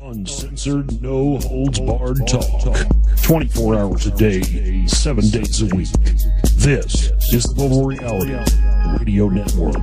Uncensored, no holds barred talk. 24 hours a day, 7 days a week. This is the Global Reality Radio Network.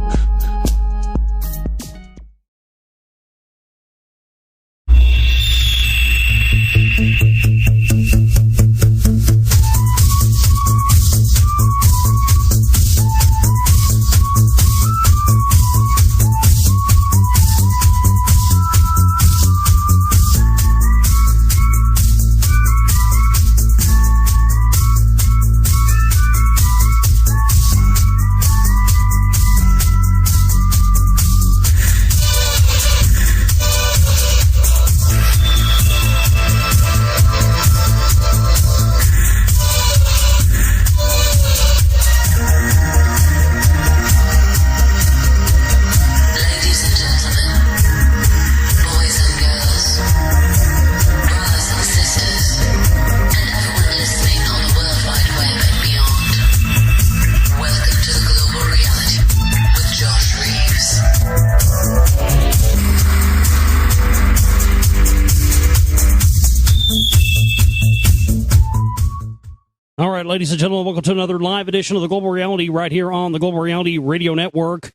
Ladies and gentlemen, welcome to another live edition of the Global Reality right here on the Global Reality Radio Network.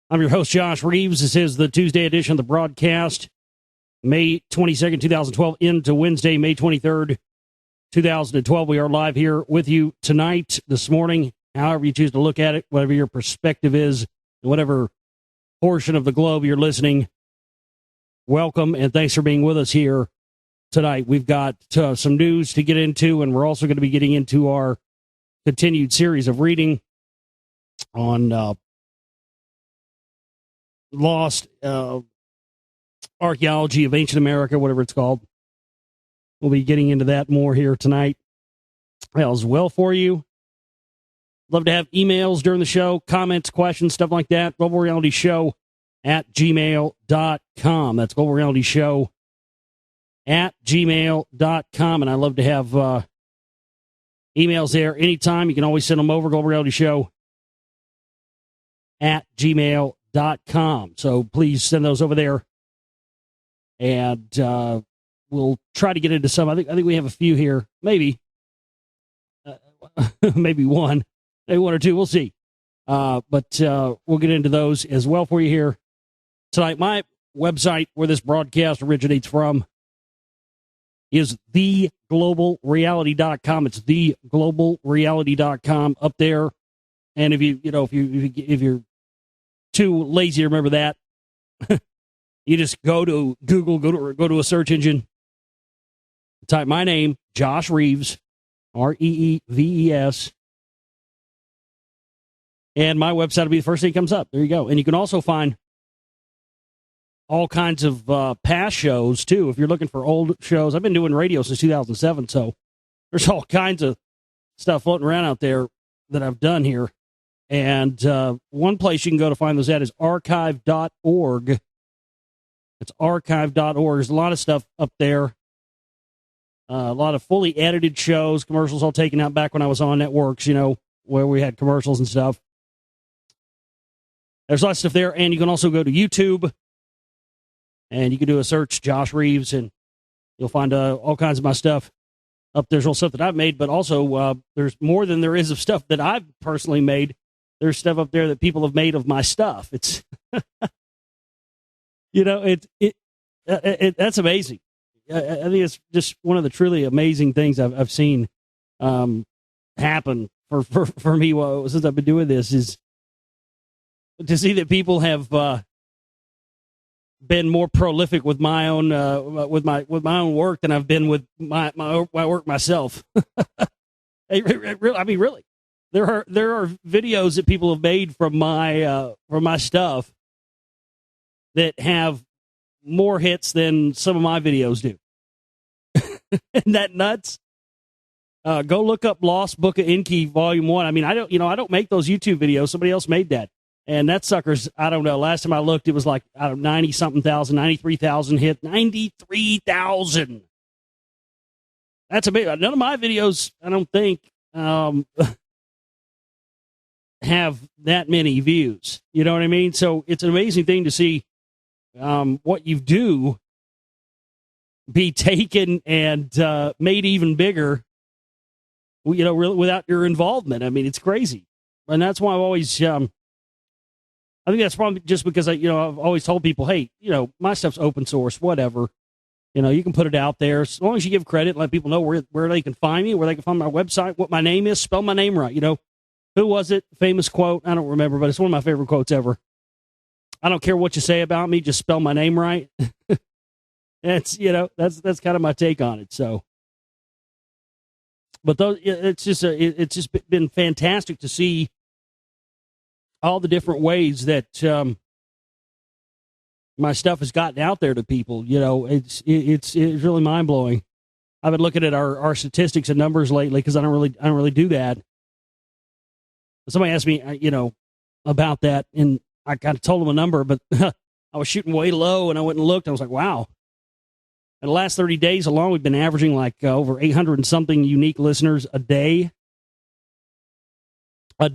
I'm your host, Josh Reeves. This is the Tuesday edition of the broadcast, May 22nd, 2012, into Wednesday, May 23rd, 2012. We are live here with you tonight, this morning, however you choose to look at it, whatever your perspective is, whatever portion of the globe you're listening. Welcome, and thanks for being with us here tonight. We've got some news to get into, and we're also going to be getting into our continued series of reading on lost archaeology of ancient America, whatever it's called. We'll be getting into that more here tonight as well for you. Love to have emails during the show, comments, questions, stuff like that. Global Reality Show at gmail.com. That's Global Reality Show at gmail.com, and I love to have emails there anytime. You can always send them over, Global Reality Show at gmail.com. So please send those over there, and we'll try to get into some. I think we have a few here, maybe maybe one, maybe one or two. We'll see, but we'll get into those as well for you here tonight. My website, where this broadcast originates from, is theglobalreality.com. It's theglobalreality.com up there. And if you're too lazy to remember that, you just go to Google, go to a search engine, type my name, Josh Reeves, Reeves, and my website will be the first thing that comes up. There you go. And you can also find all kinds of past shows, too, if you're looking for old shows. I've been doing radio since 2007, so there's all kinds of stuff floating around out there that I've done here. And one place you can go to find those at is archive.org. It's archive.org. There's a lot of stuff up there. A lot of fully edited shows, commercials all taken out back when I was on networks, where we had commercials and stuff. There's a lot of stuff there, and you can also go to YouTube, and you can do a search, Josh Reeves, and you'll find all kinds of my stuff up there. There's all stuff that I've made, but also there's more than there is of stuff that I've personally made. There's stuff up there that people have made of my stuff. It's, that's amazing. I think it's just one of the truly amazing things I've seen happen for me since I've been doing this, is to see that people have been more prolific with my own with my own work than I've been with my work myself. I mean, really, there are videos that people have made from my stuff that have more hits than some of my videos do. Isn't that nuts? Go look up Lost Book of Enki Volume 1. I mean, I don't make those YouTube videos. Somebody else made that. And that sucker's, I don't know, last time I looked, it was like 90-something thousand, 93,000 hit. 93,000. That's a big, none of my videos, I don't think, have that many views. You know what I mean? So it's an amazing thing to see what you do be taken and made even bigger, really without your involvement. I mean, it's crazy. And that's why I've always, I think that's probably just because I've always told people, hey, my stuff's open source, whatever. You can put it out there as long as you give credit and let people know where they can find me, where they can find my website, what my name is, spell my name right. Who was it? Famous quote. I don't remember, but it's one of my favorite quotes ever. I don't care what you say about me, just spell my name right. That's kind of my take on it. So, but it's just been fantastic to see all the different ways that my stuff has gotten out there to people. It's really mind blowing. I've been looking at our statistics and numbers lately because I don't really do that. Somebody asked me, about that, and I kind of told them a number, but I was shooting way low, and I went and looked. And I was like, wow. In the last 30 days alone, we've been averaging over 800 and something unique listeners a day. I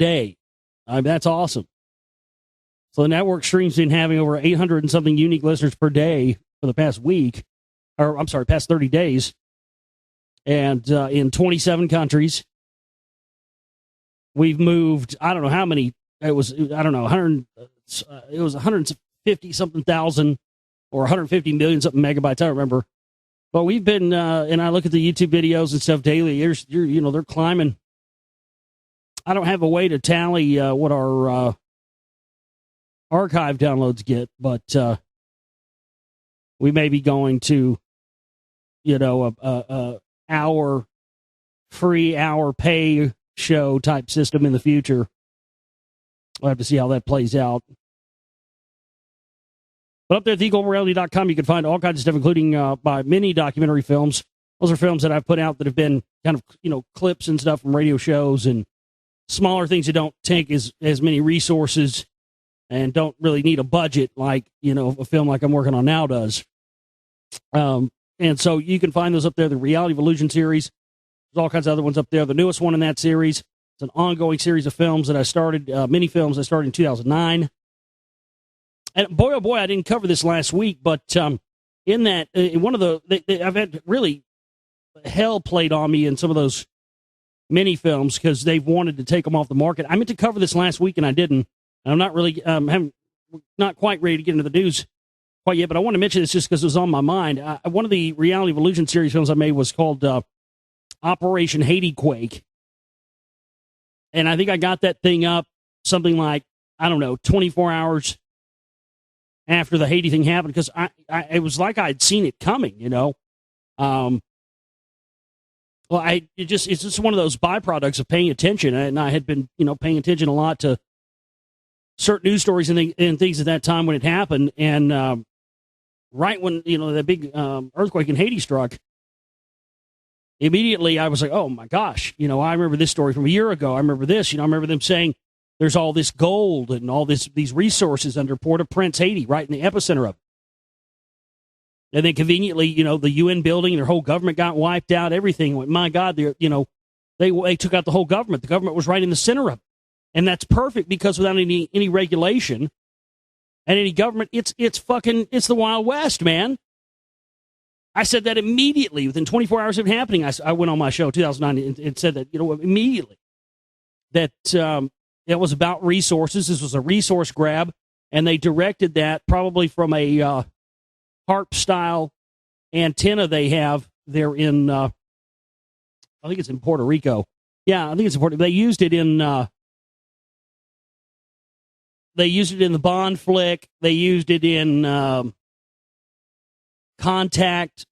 mean, that's awesome. So the network stream's been having over 800 and something unique listeners per day for the past past 30 days. And in 27 countries, we've moved, I don't know how many, it was 150 something thousand or 150 million something megabytes, I don't remember. But we've been, and I look at the YouTube videos and stuff daily, they're climbing. I don't have a way to tally what our archive downloads get, but we may be going to, a free hour pay show type system in the future. We'll have to see how that plays out. But up there at theglobalreality.com, you can find all kinds of stuff, including by many documentary films. Those are films that I've put out that have been kind of, clips and stuff from radio shows and smaller things that don't take as many resources and don't really need a budget like, a film like I'm working on now does. And so you can find those up there, the Reality of Illusion series. There's all kinds of other ones up there. The newest one in that series, it's an ongoing series of films that I started, mini films I started in 2009. And boy, oh boy, I didn't cover this last week, but in that, one of I've had really hell played on me in some of those mini films because they've wanted to take them off the market. I meant to cover this last week and I didn't. I'm not really, not quite ready to get into the news quite yet, but I want to mention this just because it was on my mind. One of the Reality of Illusion series films I made was called Operation Haiti Quake. And I think I got that thing up something like, 24 hours after the Haiti thing happened, because it was like I'd seen it coming, Well, it's just one of those byproducts of paying attention, and I had been, paying attention a lot to certain news stories and things at that time when it happened, and right when the big earthquake in Haiti struck, immediately I was like, oh my gosh, I remember this story from a year ago. I remember this, I remember them saying there's all this gold and all these resources under Port-au-Prince, Haiti, right in the epicenter of it. And then conveniently, the UN building, their whole government got wiped out. Everything went, my God, they took out the whole government. The government was right in the center of it. And that's perfect because without any regulation and any government, it's the Wild West, man. I said that immediately within 24 hours of it happening. I went on my show 2009 and said that, immediately that it was about resources. This was a resource grab, and they directed that probably from a HARP style antenna they have there in I think it's in Puerto Rico. Yeah, I think it's in Puerto Rico. They used it in the Bond flick. They used it in Contact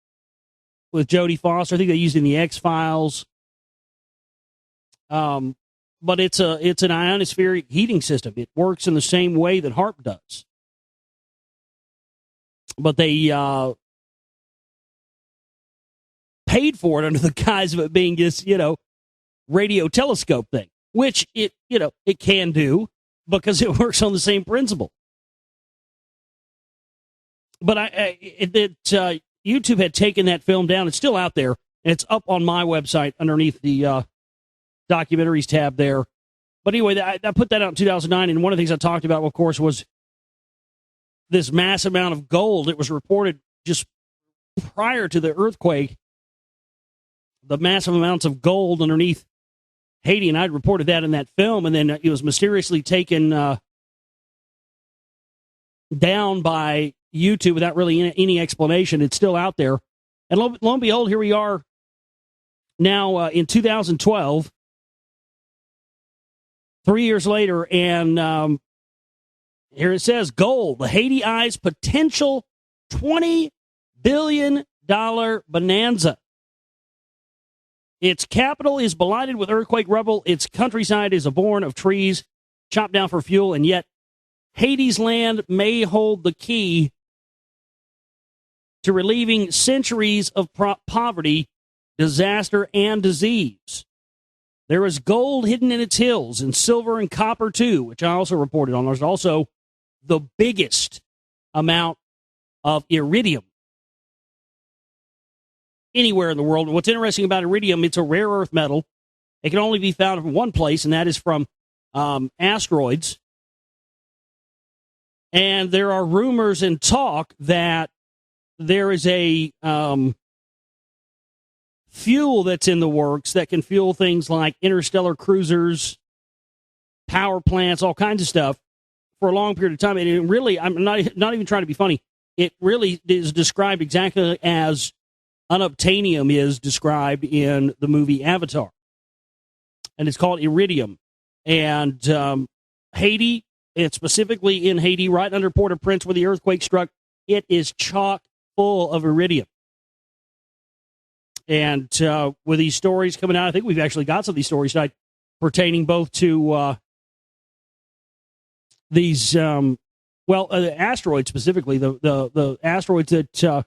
with Jodie Foster. I think they used it in the X-Files. But it's an ionospheric heating system. It works in the same way that HARP does. But they paid for it under the guise of it being this, radio telescope thing, which it can do because it works on the same principle. But YouTube had taken that film down. It's still out there, and it's up on my website underneath the documentaries tab there. But anyway, I put that out in 2009, and one of the things I talked about, of course, was this mass amount of gold. It was reported just prior to the earthquake, the massive amounts of gold underneath Haiti, and I'd reported that in that film, and then it was mysteriously taken down by YouTube without really any explanation. It's still out there. And lo and behold, here we are now in 2012, 3 years later, and here it says, gold, the Haiti eyes potential $20 billion bonanza. Its capital is blighted with earthquake rubble. Its countryside is a bourne of trees chopped down for fuel, and yet Haiti's land may hold the key to relieving centuries of poverty, disaster, and disease. There is gold hidden in its hills, and silver and copper, too, which I also reported on. There's also the biggest amount of iridium anywhere in the world. And what's interesting about iridium, it's a rare earth metal. It can only be found in one place, and that is from asteroids. And there are rumors and talk that there is a fuel that's in the works that can fuel things like interstellar cruisers, power plants, all kinds of stuff for a long period of time. And it really, I'm not even trying to be funny, it really is described exactly as unobtainium is described in the movie Avatar. And it's called iridium. And Haiti, it's specifically in Haiti, right under Port-au-Prince where the earthquake struck, it is chock full of iridium. And with these stories coming out, I think we've actually got some of these stories tonight pertaining both to these, asteroids specifically, the asteroids that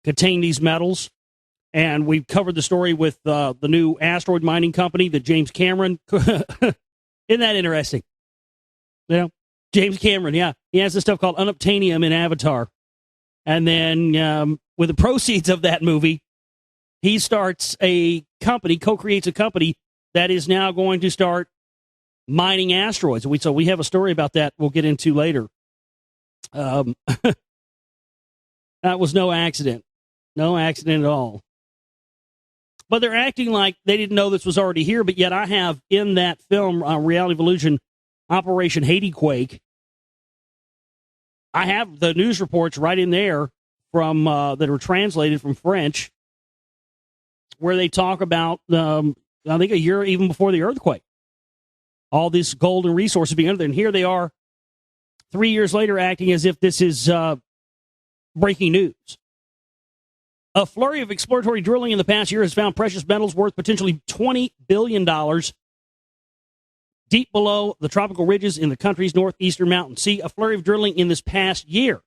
contain these metals. And we've covered the story with the new asteroid mining company that James Cameron. Isn't that interesting? You know, James Cameron, yeah. He has this stuff called unobtainium in Avatar. And then with the proceeds of that movie, he starts a company, co-creates a company that is now going to start mining asteroids. So we have a story about that we'll get into later. That was no accident. No accident at all. But they're acting like they didn't know this was already here, but yet I have in that film, Reality Evolution, Operation Haiti Quake, I have the news reports right in there from that are translated from French, where they talk about, I think a year even before the earthquake, all this gold and resources being under there. And here they are 3 years later acting as if this is breaking news. A flurry of exploratory drilling in the past year has found precious metals worth potentially $20 billion deep below the tropical ridges in the country's northeastern mountains. See, a flurry of drilling in this past year.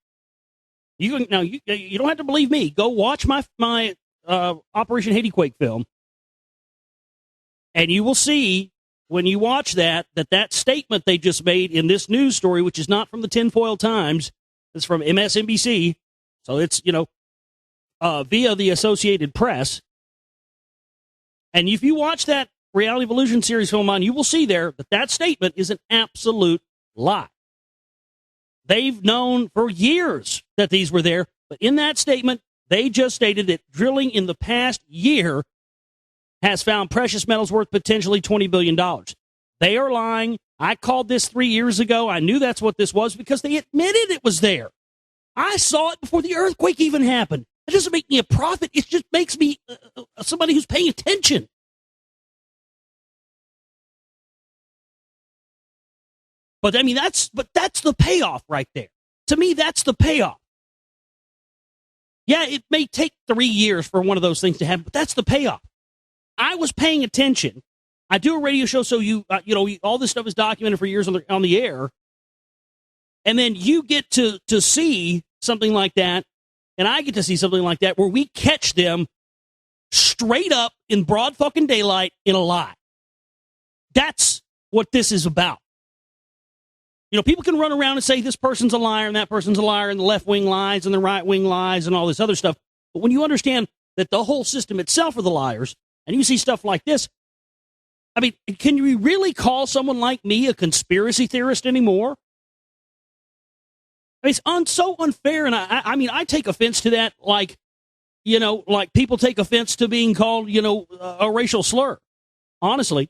You don't have to believe me. Go watch my Operation Haiti Quake film, and you will see when you watch that statement they just made in this news story, which is not from the Tinfoil Times, it's from MSNBC, so it's, via the Associated Press. And if you watch that Reality Evolution series film on, you will see there that statement is an absolute lie. They've known for years that these were there, but in that statement, they just stated that drilling in the past year has found precious metals worth potentially $20 billion. They are lying. I called this 3 years ago. I knew that's what this was because they admitted it was there. I saw it before the earthquake even happened. It doesn't make me a prophet. It just makes me somebody who's paying attention. But I mean, that's the payoff right there. To me, that's the payoff. Yeah, it may take 3 years for one of those things to happen, but that's the payoff. I was paying attention. I do a radio show, so all this stuff is documented for years on the air, and then you get to see something like that. And I get to see something like that where we catch them straight up in broad fucking daylight in a lie. That's what this is about. People can run around and say this person's a liar and that person's a liar and the left wing lies and the right wing lies and all this other stuff. But when you understand that the whole system itself are the liars and you see stuff like this, I mean, can you really call someone like me a conspiracy theorist anymore? It's so unfair, and I mean, I take offense to that. Like, like people take offense to being called, a racial slur. Honestly,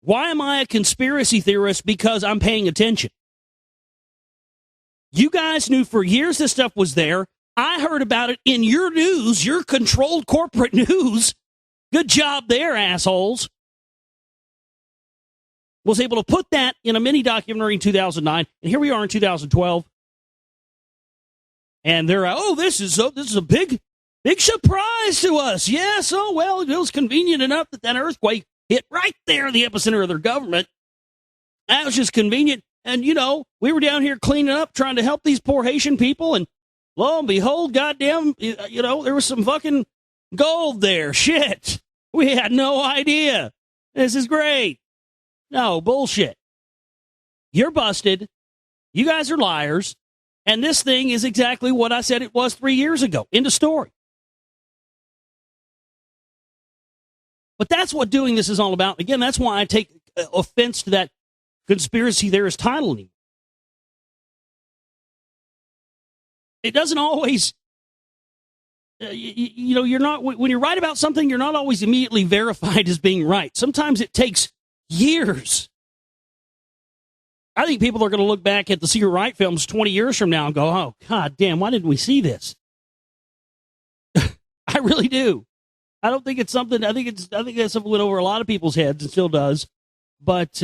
why am I a conspiracy theorist? Because I'm paying attention. You guys knew for years this stuff was there. I heard about it in your news, your controlled corporate news. Good job there, assholes. Was able to put that in a mini documentary in 2009, and here we are in 2012. And they're, this is a big surprise to us. Yes, well, it was convenient enough that earthquake hit right there in the epicenter of their government. That was just convenient. And, we were down here cleaning up, trying to help these poor Haitian people, and lo and behold, goddamn, there was some fucking gold there. Shit. We had no idea. This is great. No, bullshit. You're busted. You guys are liars. And this thing is exactly what I said it was 3 years ago. End of story. But that's what doing this is all about. Again, that's why I take offense to that conspiracy theorist title anymore. It doesn't always, you're not, when you write about something, you're not always immediately verified as being right. Sometimes it takes years. I think people are going to look back at the Secret Right films 20 years from now and go, oh, God damn, why didn't we see this? I really do. I don't think it's something, I think that's something that went over a lot of people's heads and still does. But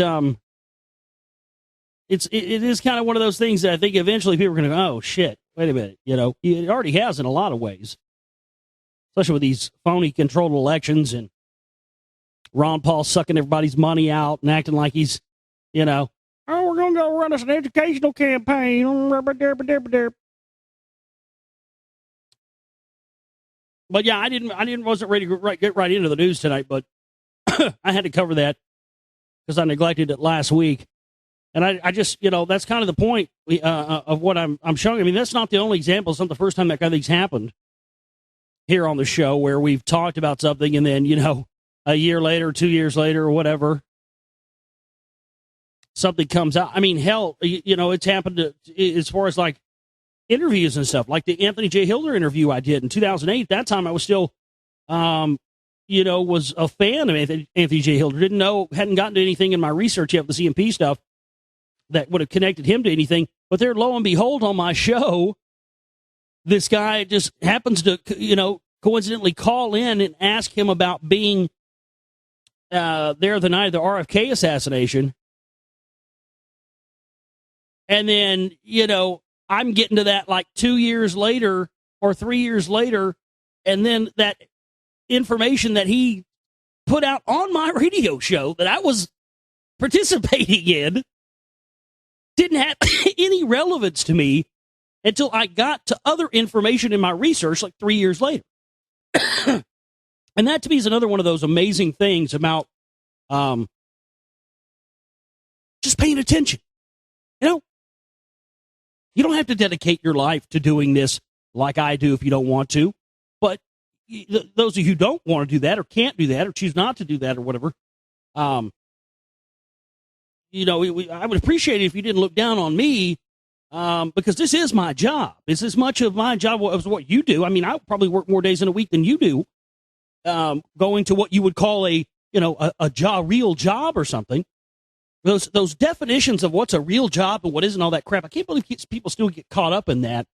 it is kind of one of those things that I think eventually people are going to go, oh, shit, wait a minute. It already has in a lot of ways, especially with these phony controlled elections and Ron Paul sucking everybody's money out and acting like he's, oh, we're going to go run us an educational campaign. But yeah, wasn't ready to get right into the news tonight, but I had to cover that because I neglected it last week. And I just, that's kind of the point of what I'm showing. I mean, that's not the only example. It's not the first time that kind of thing's happened here on the show where we've talked about something and then, a year later, 2 years later, or whatever, something comes out. I mean, hell, it's happened as far as like interviews and stuff, like the Anthony J. Hilder interview I did in 2008. That time I was still, was a fan of Anthony J. Hilder. Hadn't gotten to anything in my research yet with the CMP stuff that would have connected him to anything. But there, lo and behold, on my show, this guy just happens to, coincidentally call in and ask him about being there the night of the RFK assassination. And then, I'm getting to that like 2 years later or 3 years later. And then that information that he put out on my radio show that I was participating in didn't have any relevance to me until I got to other information in my research like 3 years later. And that to me is another one of those amazing things about just paying attention. You don't have to dedicate your life to doing this like I do if you don't want to. But those of you who don't want to do that or can't do that or choose not to do that or whatever, I would appreciate it if you didn't look down on me because this is my job. It's as much of my job as what you do. I mean, I probably work more days in a week than you do going to what you would call a real job or something. Those definitions of what's a real job and what isn't, all that crap, I can't believe people still get caught up in that.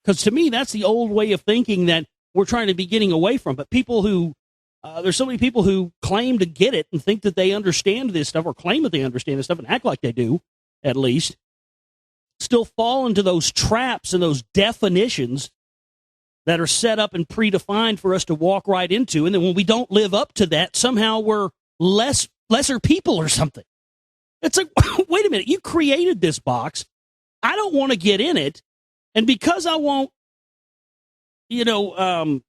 Because to me, that's the old way of thinking that we're trying to be getting away from. But people who, there's so many people who claim to get it and think that they understand this stuff or claim that they understand this stuff and act like they do, at least, still fall into those traps and those definitions that are set up and predefined for us to walk right into. And then when we don't live up to that, somehow we're lesser people or something. It's like, wait a minute, you created this box. I don't want to get in it. And because I won't, I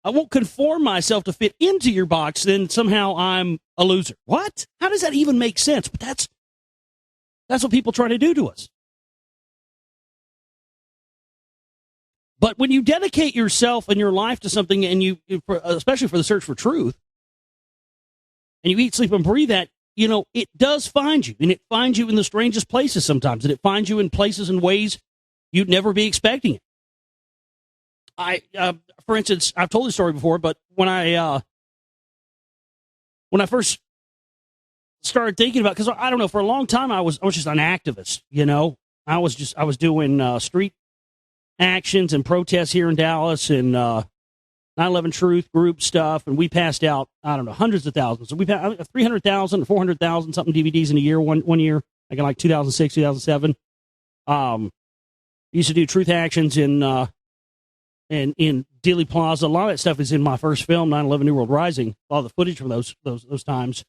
won't conform myself to fit into your box, then somehow I'm a loser. What? How does that even make sense? But that's what people try to do to us. But when you dedicate yourself and your life to something, and especially for the search for truth, and you eat, sleep, and breathe that, it does find you, and it finds you in the strangest places sometimes, and it finds you in places and ways you'd never be expecting it. For instance, I've told this story before, but when I first started thinking about, because I don't know, for a long time I was just an activist, I was doing street actions and protests here in Dallas and 9/11 Truth group stuff, and we passed out, I don't know, hundreds of thousands. So we passed 300,000, 400,000 something DVDs in a year. One year, like in 2006, 2007. Used to do truth actions in Dealey Plaza. A lot of that stuff is in my first film, 9/11 New World Rising. A lot of the footage from those times.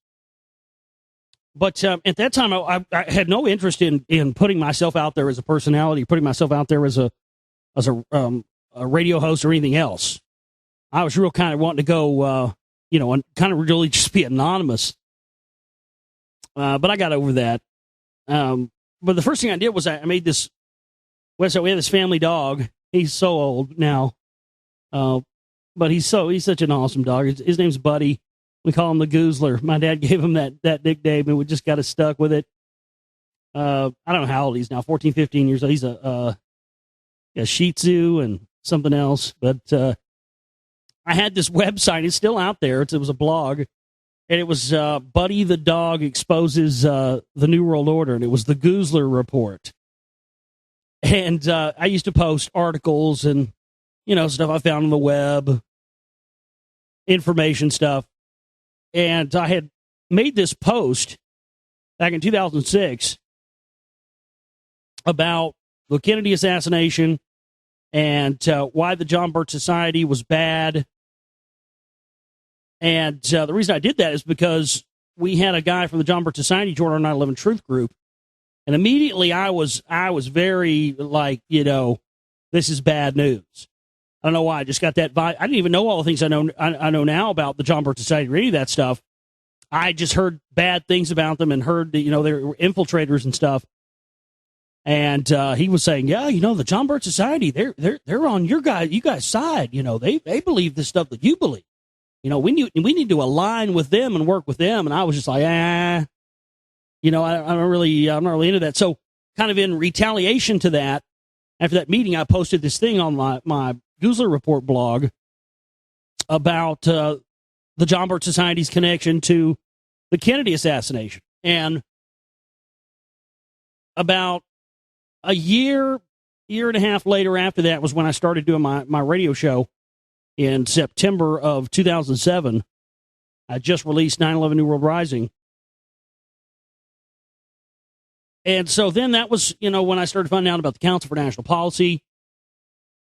But at that time, I had no interest in putting myself out there as a personality, putting myself out there as a radio host or anything else. I was real kind of wanting to go, and kind of really just be anonymous. But I got over that. But the first thing I did was I made this website. We have this family dog. He's so old now, but he's such an awesome dog. His name's Buddy. We call him the Goozler. My dad gave him that nickname, and we just got us stuck with it. I don't know how old he's now, 14, 15 years old. He's a Shih Tzu and something else. But I had this website. It's still out there. It was a blog, and it was Buddy the Dog Exposes the New World Order, and it was the Goozler Report. And I used to post articles and, stuff I found on the web, information stuff. And I had made this post back in 2006 about the Kennedy assassination and why the John Birch Society was bad. And the reason I did that is because we had a guy from the John Birch Society join our 9/11 Truth group. And immediately I was very like, this is bad news. I don't know why. I just got that vibe. I didn't even know all the things I know now about the John Birch Society or any of that stuff. I just heard bad things about them and heard that, they were infiltrators and stuff. And he was saying, yeah, the John Birch Society, they're on you guys' side. They believe the stuff that you believe. We need to align with them and work with them. And I was just like, I'm not really into that. So kind of in retaliation to that, after that meeting, I posted this thing on my Goozler Report blog about the John Birch Society's connection to the Kennedy assassination. And about a year and a half later after that was when I started doing my radio show in September of 2007. I just released 9/11 New World Rising. And so then that was, when I started finding out about the Council for National Policy,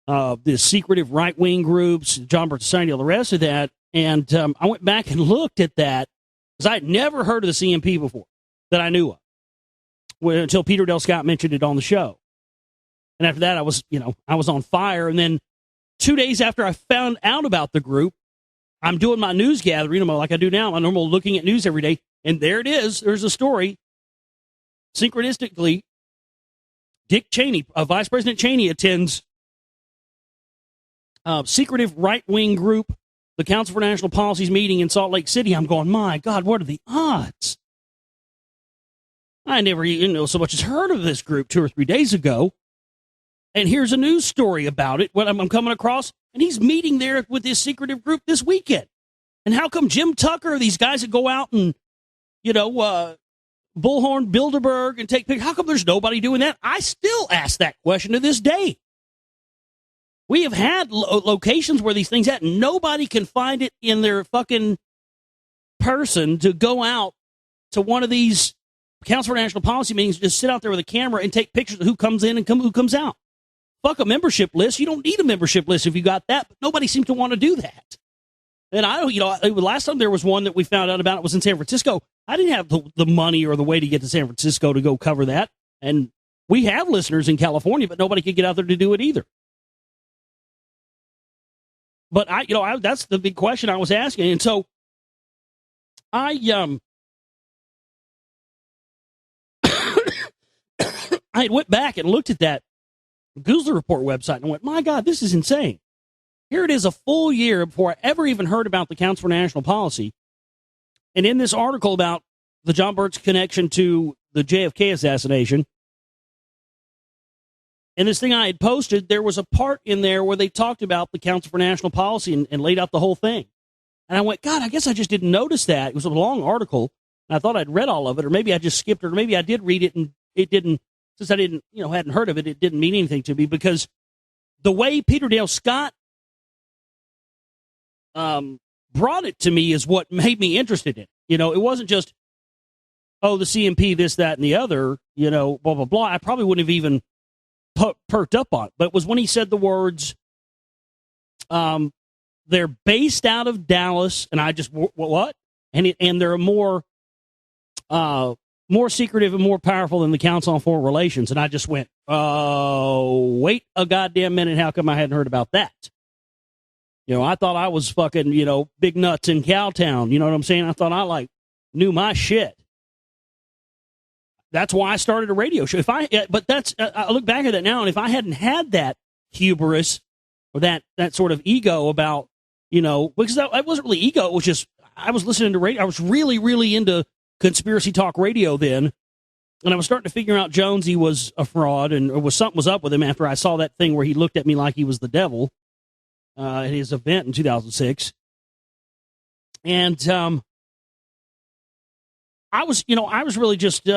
the secretive right-wing groups, John Birch Society, all the rest of that. And I went back and looked at that because I had never heard of the CMP before that I knew of until Peter Del Scott mentioned it on the show. And after that, I was on fire. And then 2 days after I found out about the group, I'm doing my news gathering, like I do now. I'm normal looking at news every day. And there it is. There's a story. Synchronistically, Dick Cheney, Vice President Cheney, attends secretive right-wing group, the Council for National Policy's meeting in Salt Lake City. I'm going, my God, what are the odds? I never so much as heard of this group 2 or 3 days ago. And here's a news story about it, what I'm coming across, and he's meeting there with this secretive group this weekend. And how come Jim Tucker, these guys that go out and, Bullhorn, Bilderberg, and take pictures, how come there's nobody doing that? I still ask that question to this day. We have had locations where these things happen. Nobody can find it in their fucking person to go out to one of these Council for National Policy meetings, just sit out there with a camera and take pictures of who comes in and who comes out. Fuck a membership list. You don't need a membership list if you got that, but nobody seems to want to do that. And I don't, last time there was one that we found out about, it was in San Francisco. I didn't have the money or the way to get to San Francisco to go cover that. And we have listeners in California, but nobody could get out there to do it either. But that's the big question I was asking. And so I went back and looked at that Goozler Report website and went, my God, this is insane. Here it is a full year before I ever even heard about the Council for National Policy. And in this article about the John Birch connection to the JFK assassination, And this thing I had posted, there was a part in there where they talked about the Council for National Policy and laid out the whole thing. And I went, God, I guess I just didn't notice that. It was a long article, and I thought I'd read all of it, or maybe I just skipped it, or maybe I did read it and it didn't, since I didn't, hadn't heard of it, it didn't mean anything to me, because the way Peter Dale Scott brought it to me is what made me interested in it. It wasn't just, the CMP, this, that, and the other, blah, blah, blah. I probably wouldn't have even perked up on it. But it was when he said the words, they're based out of Dallas, and I just, what? And they're more secretive and more powerful than the Council on Foreign Relations. And I just went, oh, wait a goddamn minute. How come I hadn't heard about that? I thought I was fucking, big nuts in Cowtown. You know what I'm saying? I thought I knew my shit. That's why I started a radio show. But that's, I look back at that now, and if I hadn't had that hubris or that sort of ego about, because it wasn't really ego, it was just, I was listening to radio. I was really, really into conspiracy talk radio then, and I was starting to figure out Jonesy was a fraud, and something was up with him after I saw that thing where he looked at me like he was the devil at his event in 2006. And I was really just,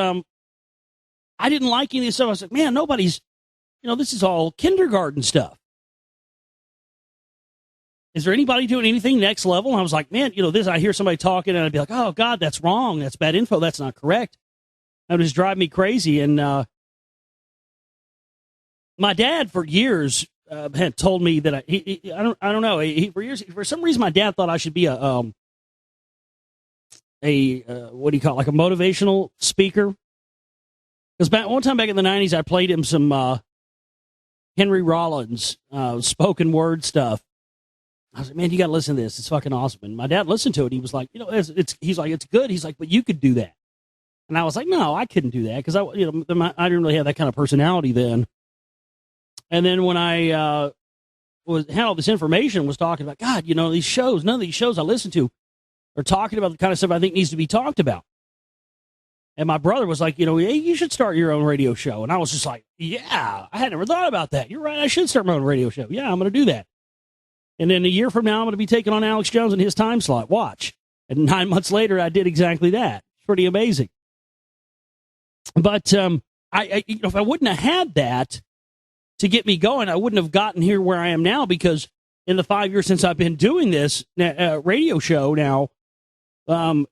I didn't like any of this stuff. I was like, man, nobody's, this is all kindergarten stuff. Is there anybody doing anything next level? And I was like, man, this, I hear somebody talking and I'd be like, oh God, that's wrong. That's bad info. That's not correct. That would just drive me crazy. And my dad for years had told me that I don't know. For years, for some reason, my dad thought I should be a what do you call it? Like a motivational speaker. Because one time back in the 90s, I played him some Henry Rollins spoken word stuff. I was like, man, you got to listen to this. It's fucking awesome. And my dad listened to it. He was like, he's like, it's good. He's like, but you could do that. And I was like, no, I couldn't do that because I didn't really have that kind of personality then. And then when I had all this information, was talking about, God, these shows, none of these shows I listen to are talking about the kind of stuff I think needs to be talked about. And my brother was like, hey, you should start your own radio show. And I was just like, yeah, I had never thought about that. You're right. I should start my own radio show. Yeah, I'm going to do that. And then a year from now, I'm going to be taking on Alex Jones in his time slot. Watch. And 9 months later, I did exactly that. It's pretty amazing. But if I wouldn't have had that to get me going, I wouldn't have gotten here where I am now, because in the 5 years since I've been doing this radio show now,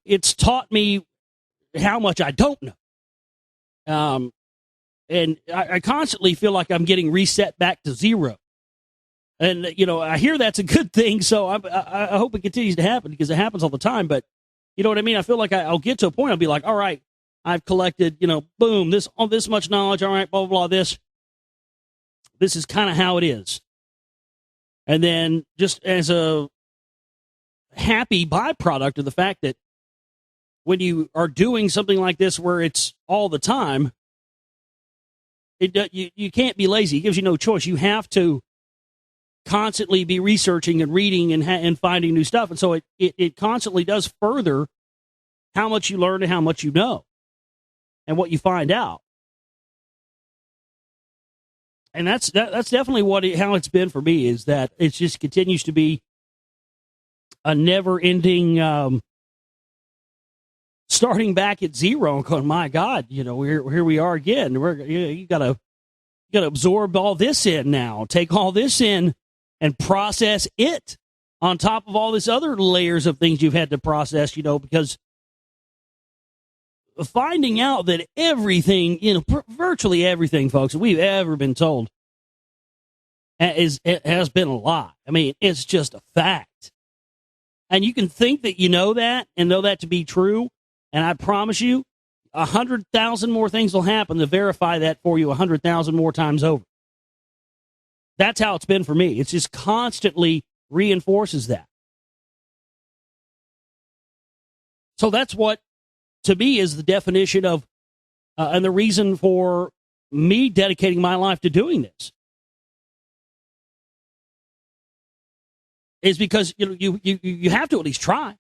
it's taught me how much I don't know. And I constantly feel like I'm getting reset back to zero. And, I hear that's a good thing, so I hope it continues to happen, because it happens all the time. But, you know what I mean? I feel like I'll get to a point, I'll be like, all right, I've collected, boom, this much knowledge, all right, blah, blah, blah, this is kind of how it is. And then just as a happy byproduct of the fact that when you are doing something like this where it's all the time, you can't be lazy. It gives you no choice. You have to constantly be researching and reading and finding new stuff. And so it constantly does further how much you learn and how much you know and what you find out. And that's definitely how it's been for me, is that it just continues to be a never-ending starting back at zero and going, my God, here we are again. You gotta absorb all this in now, take all this in and process it on top of all this other layers of things you've had to process, because finding out that everything, virtually everything, folks, that we've ever been told it has been a lie. I mean, it's just a fact. And you can think that you know that and know that to be true. And I promise you, 100,000 more things will happen to verify that for you 100,000 more times over. That's how it's been for me. It's just constantly reinforces that. So that's what, to me, is the definition of, and the reason for me dedicating my life to doing this. Is because you have to at least try.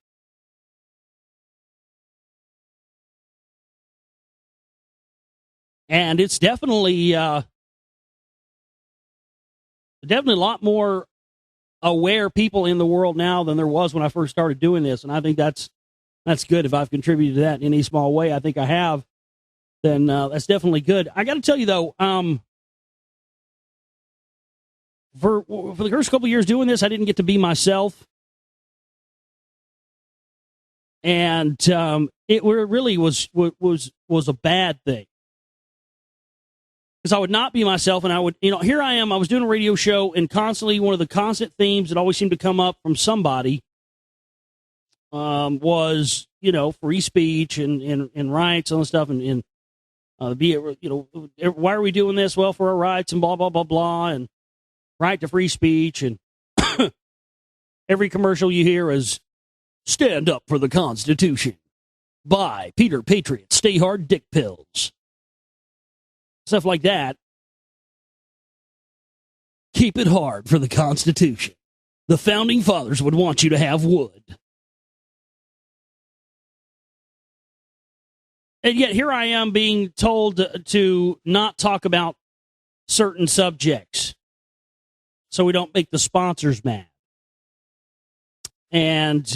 And it's definitely definitely a lot more aware people in the world now than there was when I first started doing this. And I think that's good. If I've contributed to that in any small way, I think I have, then that's definitely good. I got to tell you, though, for the first couple of years doing this, I didn't get to be myself. And it really was a bad thing. Because I would not be myself, and I would, here I am, I was doing a radio show, and constantly one of the constant themes that always seemed to come up from somebody was, free speech and rights and stuff, and why are we doing this? Well, for our rights and blah, blah, blah, blah, and right to free speech, and every commercial you hear is stand up for the Constitution. Buy Peter Patriot Stay Hard Dick Pills. Stuff like that. Keep it hard for the Constitution. The Founding Fathers would want you to have wood. And yet here I am being told to not talk about certain subjects so we don't make the sponsors mad. And,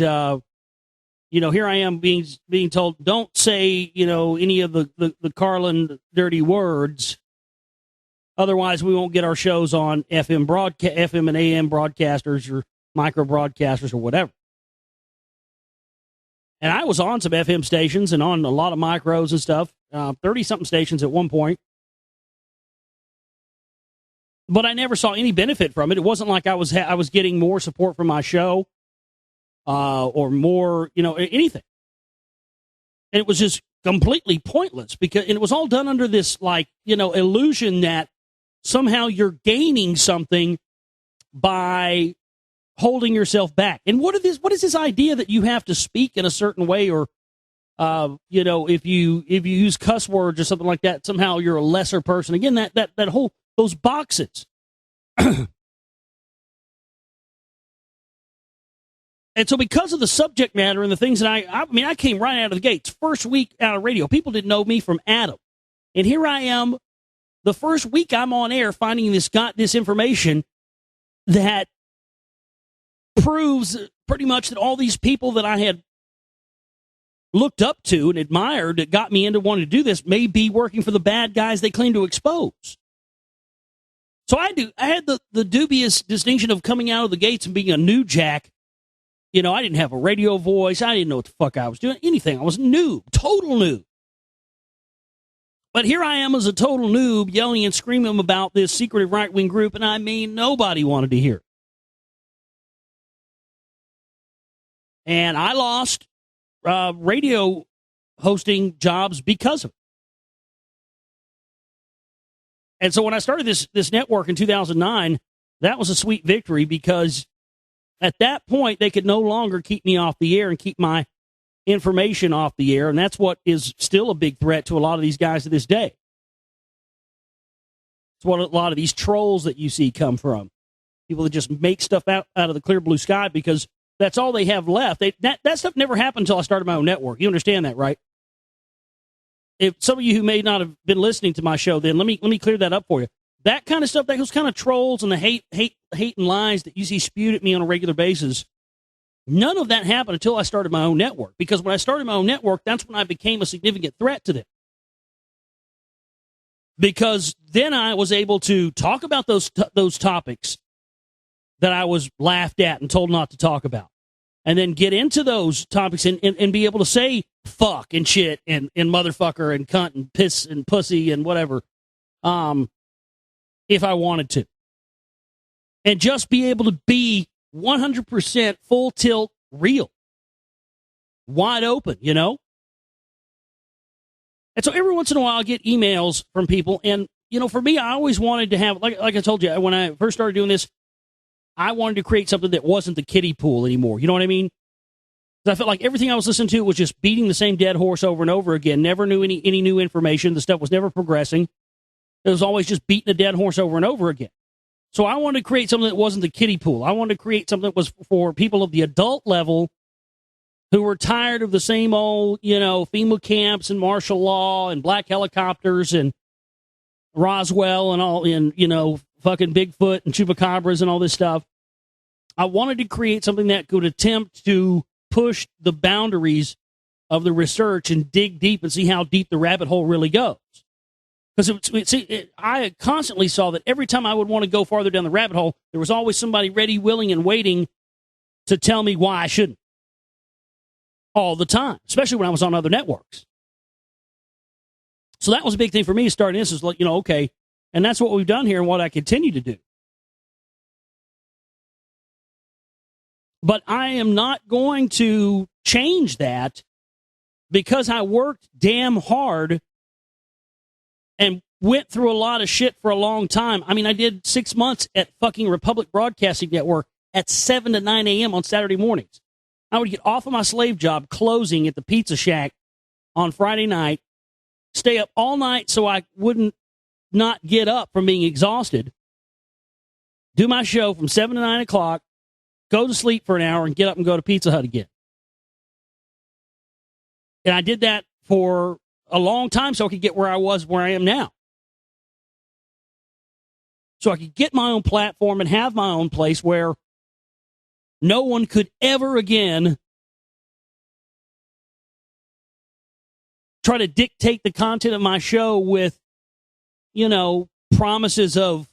here I am being told, don't say, any of the Carlin dirty words. Otherwise, we won't get our shows on FM and AM broadcasters or micro broadcasters or whatever. And I was on some FM stations and on a lot of micros and stuff, 30-something stations at one point. But I never saw any benefit from it. It wasn't like I was getting more support from my show. Or more, anything. And it was just completely pointless and it was all done under this, illusion that somehow you're gaining something by holding yourself back. And what is this idea that you have to speak in a certain way, or, if you use cuss words or something like that, somehow you're a lesser person. Again, that whole, those boxes. And so because of the subject matter and the things that I came right out of the gates. First week out of radio, people didn't know me from Adam. And here I am, the first week I'm on air, finding this information that proves pretty much that all these people that I had looked up to and admired that got me into wanting to do this may be working for the bad guys they claim to expose. So I had the dubious distinction of coming out of the gates and being a new jack. I didn't have a radio voice. I didn't know what the fuck I was doing. Anything. I was noob. Total noob. But here I am as a total noob yelling and screaming about this secretive right-wing group, and I mean, nobody wanted to hear it. And I lost radio hosting jobs because of it. And so when I started this network in 2009, that was a sweet victory, because at that point, they could no longer keep me off the air and keep my information off the air, and that's what is still a big threat to a lot of these guys to this day. It's what a lot of these trolls that you see come from. People that just make stuff out of the clear blue sky because that's all they have left. That stuff never happened until I started my own network. You understand that, right? If some of you who may not have been listening to my show, then let me clear that up for you. That kind of stuff, those kind of trolls and the hate and lies that you see spewed at me on a regular basis, none of that happened until I started my own network. Because when I started my own network, that's when I became a significant threat to them. Because then I was able to talk about those topics that I was laughed at and told not to talk about. And then get into those topics and be able to say fuck and shit and motherfucker and cunt and piss and pussy and whatever. If I wanted to. And just be able to be 100% full tilt real. Wide open, And so every once in a while I get emails from people. And, for me, I always wanted to have, like I told you, when I first started doing this, I wanted to create something that wasn't the kiddie pool anymore. You know what I mean? Because I felt like everything I was listening to was just beating the same dead horse over and over again. Never knew any new information. The stuff was never progressing. It was always just beating a dead horse over and over again. So I wanted to create something that wasn't the kiddie pool. I wanted to create something that was for people of the adult level who were tired of the same old, FEMA camps and martial law and black helicopters and Roswell and all, and, fucking Bigfoot and chupacabras and all this stuff. I wanted to create something that could attempt to push the boundaries of the research and dig deep and see how deep the rabbit hole really goes. Because I constantly saw that every time I would want to go farther down the rabbit hole, there was always somebody ready, willing, and waiting to tell me why I shouldn't. All the time, especially when I was on other networks. So that was a big thing for me starting this, is like, okay, and that's what we've done here and what I continue to do. But I am not going to change that because I worked damn hard and went through a lot of shit for a long time. I mean, I did 6 months at fucking Republic Broadcasting Network at 7 to 9 a.m. on Saturday mornings. I would get off of my slave job closing at the Pizza Shack on Friday night, stay up all night so I wouldn't not get up from being exhausted, do my show from 7 to 9 o'clock, go to sleep for an hour, and get up and go to Pizza Hut again. And I did that for a long time so I could get where I am now. So I could get my own platform and have my own place where no one could ever again try to dictate the content of my show with, promises of,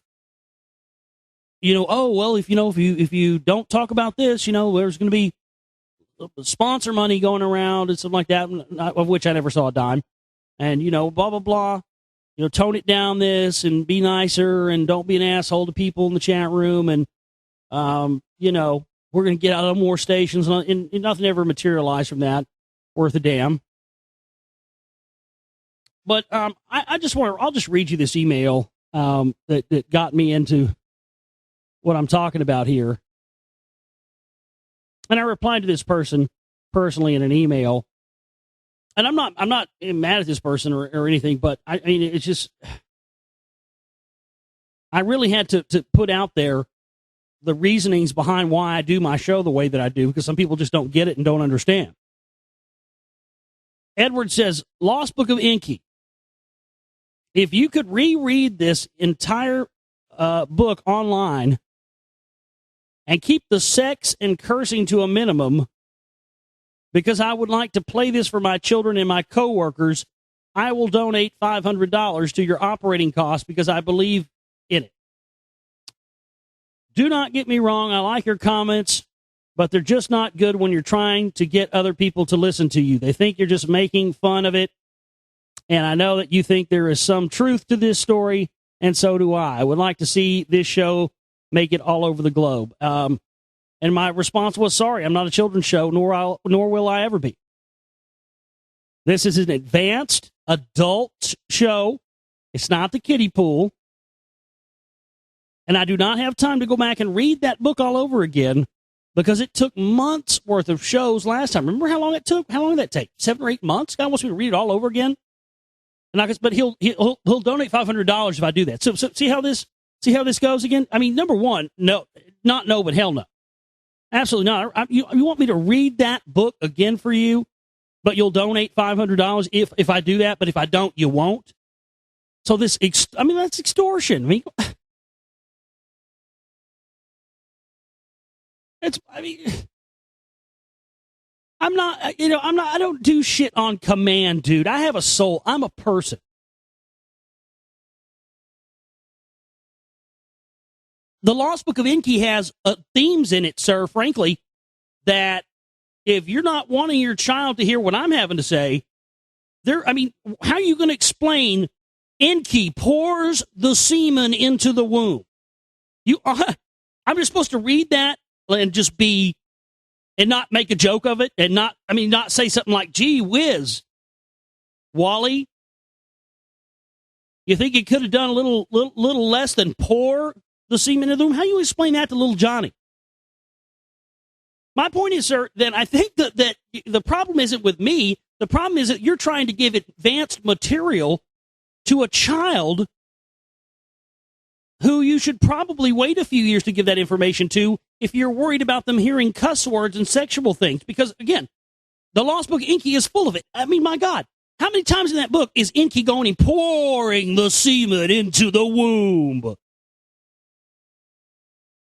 oh, well, if you don't talk about this, there's going to be sponsor money going around and something like that, of which I never saw a dime. And, blah, blah, blah. Tone it down this and be nicer and don't be an asshole to people in the chat room. And, we're going to get out of more stations. And nothing ever materialized from that worth a damn. But I'll just read you this email that got me into what I'm talking about here. And I replied to this person personally in an email. And I'm not mad at this person or anything, but I mean, it's just, I really had to put out there the reasonings behind why I do my show the way that I do, because some people just don't get it and don't understand. Edward says, Lost Book of Enki. If you could reread this entire book online and keep the sex and cursing to a minimum, because I would like to play this for my children and my coworkers, I will donate $500 to your operating costs because I believe in it. Do not get me wrong, I like your comments, but they're just not good when you're trying to get other people to listen to you. They think you're just making fun of it, and I know that you think there is some truth to this story, and so do I. I would like to see this show make it all over the globe. And my response was, sorry, I'm not a children's show, nor will I ever be. This is an advanced adult show. It's not the kiddie pool. And I do not have time to go back and read that book all over again because it took months worth of shows last time. Remember how long it took? How long did that take? 7 or 8 months? God wants me to read it all over again. But he'll donate $500 if I do that. So see how this goes again? I mean, number one, no, not no, but hell no. Absolutely not. You want me to read that book again for you, but you'll donate $500 if I do that, but if I don't, you won't? So that's extortion. I don't do shit on command, dude. I have a soul. I'm a person. The Lost Book of Enki has themes in it, sir, frankly, that if you're not wanting your child to hear what I'm having to say, how are you going to explain Enki pours the semen into the womb? I'm just supposed to read that and just and not make a joke of it and not say something like, gee whiz, Wally, you think you could have done a little less than pour the semen in the womb? How do you explain that to little Johnny? My point is, sir, that I think that the problem isn't with me. The problem is that you're trying to give advanced material to a child who you should probably wait a few years to give that information to if you're worried about them hearing cuss words and sexual things. Because, again, the Lost Book of Enki is full of it. I mean, my God, how many times in that book is Enki going and pouring the semen into the womb?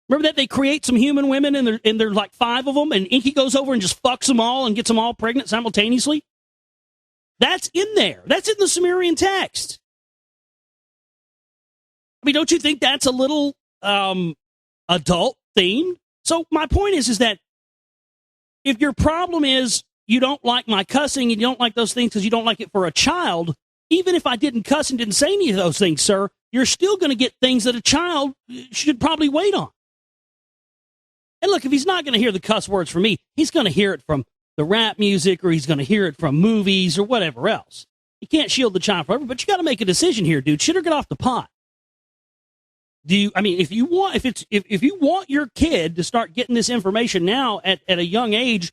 Remember that they create some human women and there's like 5 of them, and Inky goes over and just fucks them all and gets them all pregnant simultaneously? That's in there. That's in the Sumerian text. I mean, don't you think that's a little adult themed? So my point is that if your problem is you don't like my cussing and you don't like those things because you don't like it for a child, even if I didn't cuss and didn't say any of those things, sir, you're still going to get things that a child should probably wait on. And look, if he's not going to hear the cuss words from me, he's going to hear it from the rap music, or he's going to hear it from movies or whatever else. You can't shield the child forever, but you got to make a decision here, dude. Shit or get off the pot. If you want your kid to start getting this information now at a young age,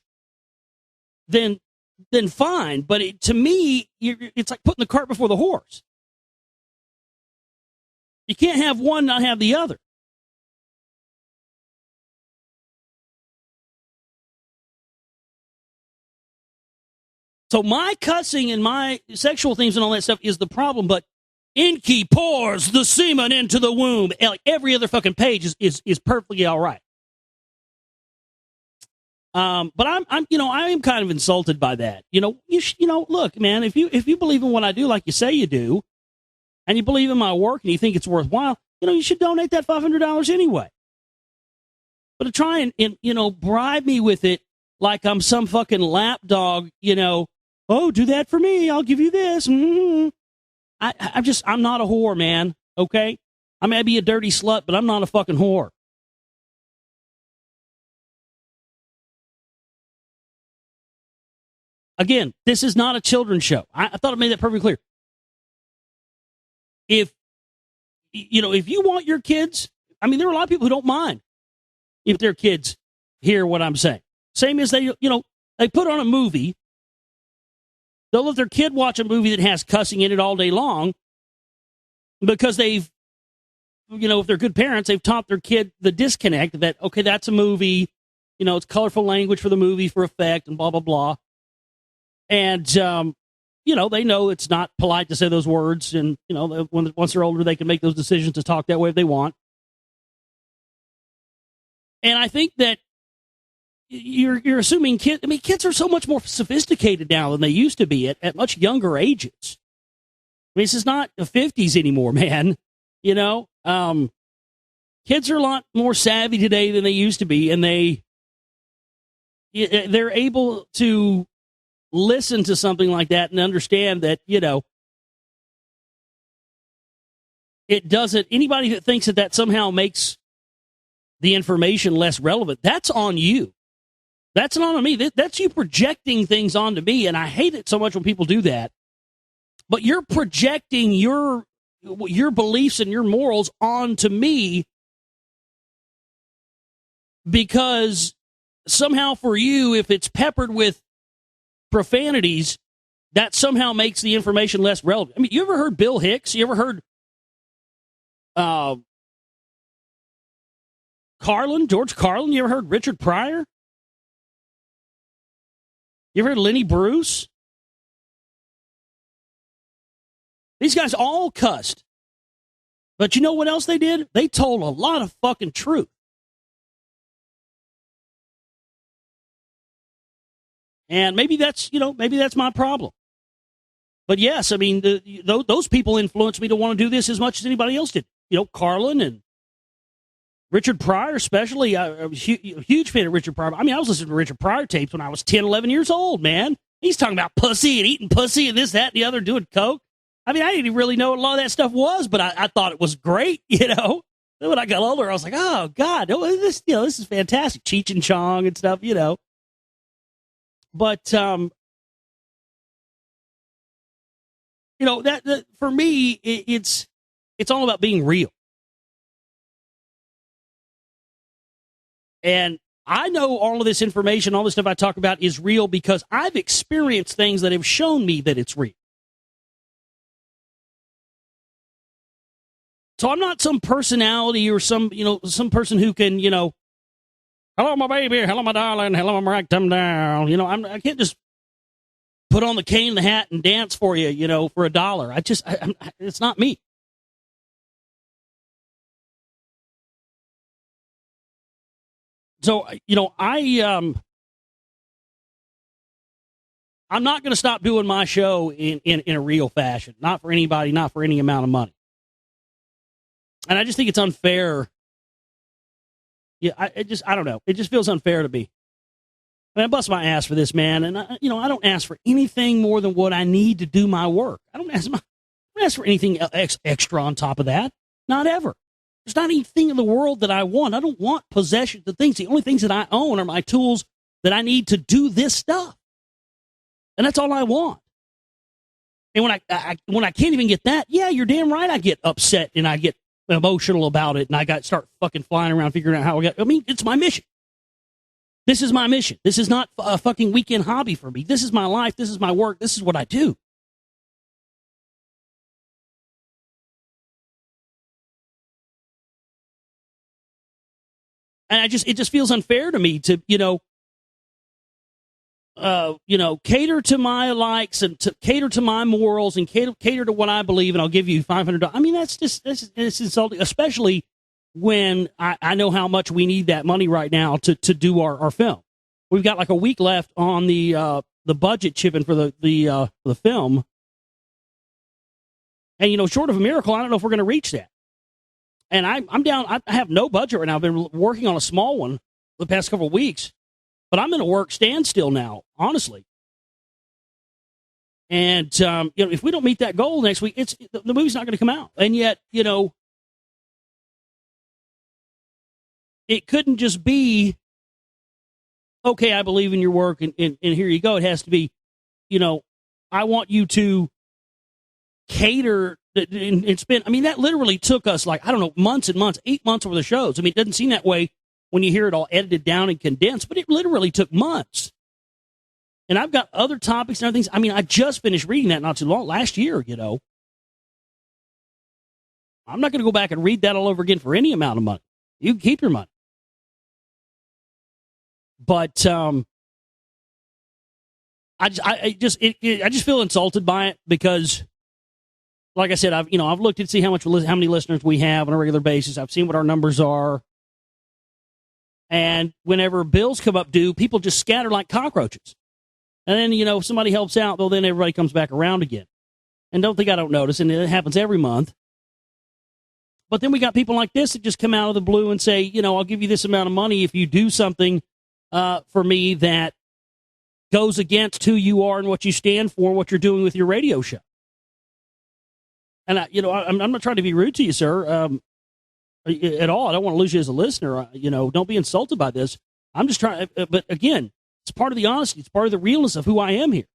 then fine. But to me, it's like putting the cart before the horse. You can't have one, not have the other. So my cussing and my sexual things and all that stuff is the problem, but Inky pours the semen into the womb. Like every other fucking page is perfectly all right. But I am kind of insulted by that. Look, man, if you believe in what I do like you say you do, and you believe in my work and you think it's worthwhile, you should donate that $500 anyway. But to try and bribe me with it like I'm some fucking lapdog, oh, do that for me, I'll give you this. Mm-hmm. I'm not a whore, man, okay? I may be a dirty slut, but I'm not a fucking whore. Again, this is not a children's show. I thought I made that perfectly clear. If you want your kids, I mean, there are a lot of people who don't mind if their kids hear what I'm saying. Same as they put on a movie. They'll let their kid watch a movie that has cussing in it all day long because they've, if they're good parents, they've taught their kid the disconnect that, okay, that's a movie, it's colorful language for the movie for effect and blah, blah, blah. And, they know it's not polite to say those words. And, once they're older, they can make those decisions to talk that way if they want. And I think that you're assuming kids are so much more sophisticated now than they used to be at much younger ages. I mean, this is not the 50s anymore, man. Kids are a lot more savvy today than they used to be, and they're able to listen to something like that and understand that, it doesn't, anybody that thinks that somehow makes the information less relevant, that's on you. That's not on me. That's you projecting things onto me, and I hate it so much when people do that. But you're projecting your beliefs and your morals onto me because somehow for you, if it's peppered with profanities, that somehow makes the information less relevant. I mean, you ever heard Bill Hicks? You ever heard George Carlin? You ever heard Richard Pryor? You ever heard Lenny Bruce? These guys all cussed. But you know what else they did? They told a lot of fucking truth. And maybe that's my problem. But yes, I mean, those people influenced me to want to do this as much as anybody else did. Carlin and Richard Pryor especially. I was a huge fan of Richard Pryor. I mean, I was listening to Richard Pryor tapes when I was 10, 11 years old, man. He's talking about pussy and eating pussy and this, that, and the other, doing coke. I mean, I didn't even really know what a lot of that stuff was, but I thought it was great, Then when I got older, I was like, oh, God, this is fantastic. Cheech and Chong and stuff, But, that for me, it's all about being real. And I know all of this information, all the stuff I talk about is real because I've experienced things that have shown me that it's real. So I'm not some personality or some person who can, hello, my baby, hello, my darling, hello, my rectum down. I can't just put on the cane and the hat and dance for you, for $1. It's not me. So, I'm not going to stop doing my show in a real fashion. Not for anybody, not for any amount of money. And I just think it's unfair. Yeah, I don't know. It just feels unfair to me. I mean, I bust my ass for this, man. And, I don't ask for anything more than what I need to do my work. I don't ask for anything extra on top of that. Not ever. There's not anything in the world that I want. I don't want possession. The only things that I own are my tools that I need to do this stuff. And that's all I want. And when I can't even get that, yeah, you're damn right I get upset and I get emotional about it and I start fucking flying around figuring out how it's my mission. This is my mission. This is not a fucking weekend hobby for me. This is my life. This is my work. This is what I do. And it just feels unfair to me to, cater to my likes and to cater to my morals and cater to what I believe, and I'll give you $500. I mean, it's insulting, especially when I know how much we need that money right now to do our film. We've got like a week left on the budget chipping for the film, and short of a miracle, I don't know if we're going to reach that. And I'm down. I have no budget right now. I've been working on a small one the past couple of weeks. But I'm in a work standstill now, honestly. And, if we don't meet that goal next week, the movie's not going to come out. And yet, it couldn't just be, okay, I believe in your work and here you go. It has to be, I want you to cater and spend. I mean, that literally took us months and months, 8 months over the shows. I mean, it doesn't seem that way when you hear it all edited down and condensed, but it literally took months. And I've got other topics and other things. I mean, I just finished reading that not too long, last year, I'm not going to go back and read that all over again for any amount of money. You can keep your money. But I just feel insulted by it because, like I said, I've looked to see how many listeners we have on a regular basis. I've seen what our numbers are. And whenever bills come up due, people just scatter like cockroaches. And then, if somebody helps out, well, then everybody comes back around again. And don't think I don't notice, and it happens every month. But then we got people like this that just come out of the blue and say, I'll give you this amount of money if you do something for me that goes against who you are and what you stand for and what you're doing with your radio show. And, I'm not trying to be rude to you, sir. At all. I don't want to lose you as a listener. Don't be insulted by this. I'm just trying, but again, it's part of the honesty. It's part of the realness of who I am here.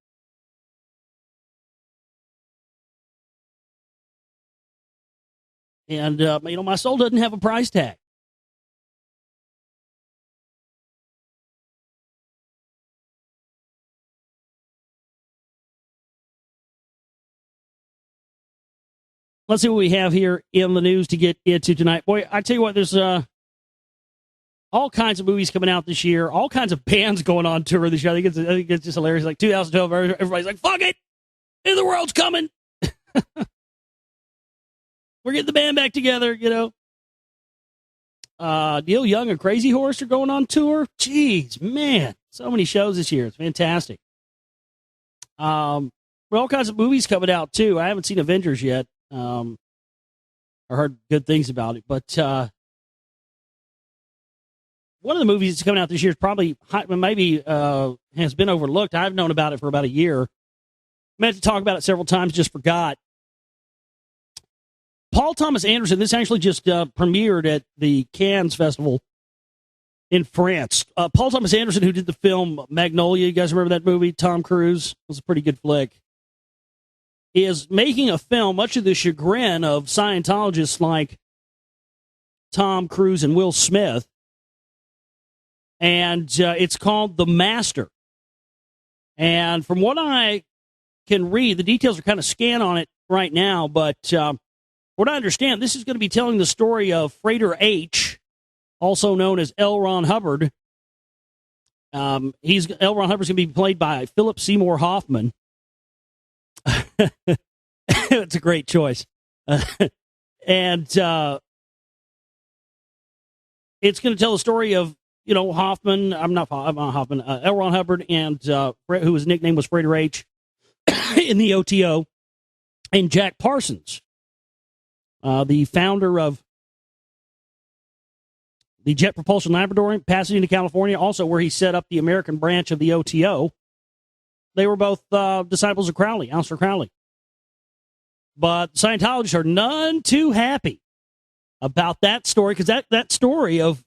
And, my soul doesn't have a price tag. Let's see what we have here in the news to get into tonight. Boy, I tell you what, there's all kinds of movies coming out this year, all kinds of bands going on tour this year. I think it's just hilarious. Like 2012, everybody's like, fuck it! End of the world's coming! We're getting the band back together, Neil Young and Crazy Horse are going on tour. Jeez, man. So many shows this year. It's fantastic. All kinds of movies coming out, too. I haven't seen Avengers yet. I heard good things about it, but one of the movies that's coming out this year is probably maybe has been overlooked. I've known about it for about a year. Meant to talk about it several times, just forgot. Paul Thomas Anderson. This actually just premiered at the Cannes Festival in France. Paul Thomas Anderson, who did the film Magnolia, you guys remember that movie? Tom Cruise. It was a pretty good flick. Is making a film, much to the chagrin of Scientologists like Tom Cruise and Will Smith. And it's called The Master. And from what I can read, the details are kind of scant on it right now, but what I understand, this is going to be telling the story of Freighter H, also known as L. Ron Hubbard. L. Ron Hubbard's going to be played by Philip Seymour Hoffman. It's a great choice. And it's going to tell the story of, Hoffman, I'm not Hoffman, L. Ron Hubbard, and who his nickname was Freighter H in the OTO, and Jack Parsons, the founder of the Jet Propulsion Laboratory in Pasadena, California, also where he set up the American branch of the OTO. They were both disciples of Crowley, Aleister Crowley. But Scientologists are none too happy about that story, because that story of,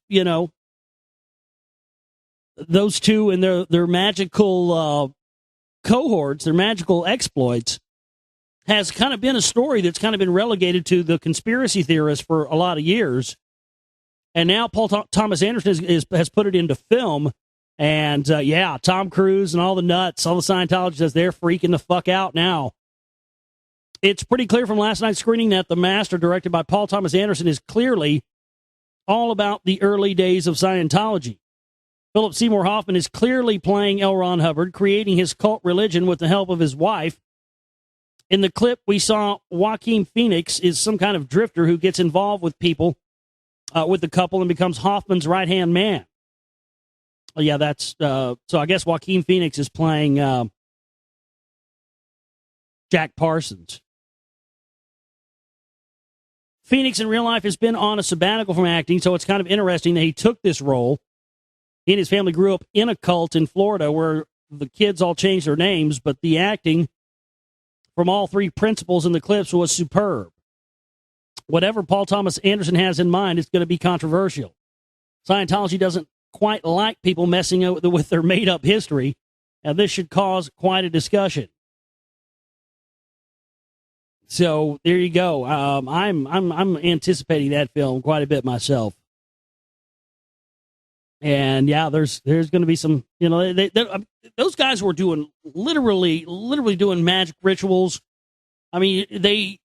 those two and their magical cohorts, their magical exploits, has kind of been a story that's kind of been relegated to the conspiracy theorists for a lot of years. And now Paul Thomas Anderson has put it into film. And, Tom Cruise and all the nuts, all the Scientologists, they're freaking the fuck out now. It's pretty clear from last night's screening that The Master, directed by Paul Thomas Anderson, is clearly all about the early days of Scientology. Philip Seymour Hoffman is clearly playing L. Ron Hubbard, creating his cult religion with the help of his wife. In the clip, we saw Joaquin Phoenix is some kind of drifter who gets involved with people, with the couple, and becomes Hoffman's right-hand man. Yeah, that's so I guess Joaquin Phoenix is playing Jack Parsons. Phoenix in real life has been on a sabbatical from acting, so it's kind of interesting that he took this role. He and his family grew up in a cult in Florida where the kids all changed their names, but the acting from all three principals in the clips was superb. Whatever Paul Thomas Anderson has in mind, it's going to be controversial. Scientology doesn't quite like people messing with their made-up history, and this should cause quite a discussion. So there you go. I'm anticipating that film quite a bit myself. And yeah, there's going to be some, those guys were doing literally doing magic rituals. I mean, the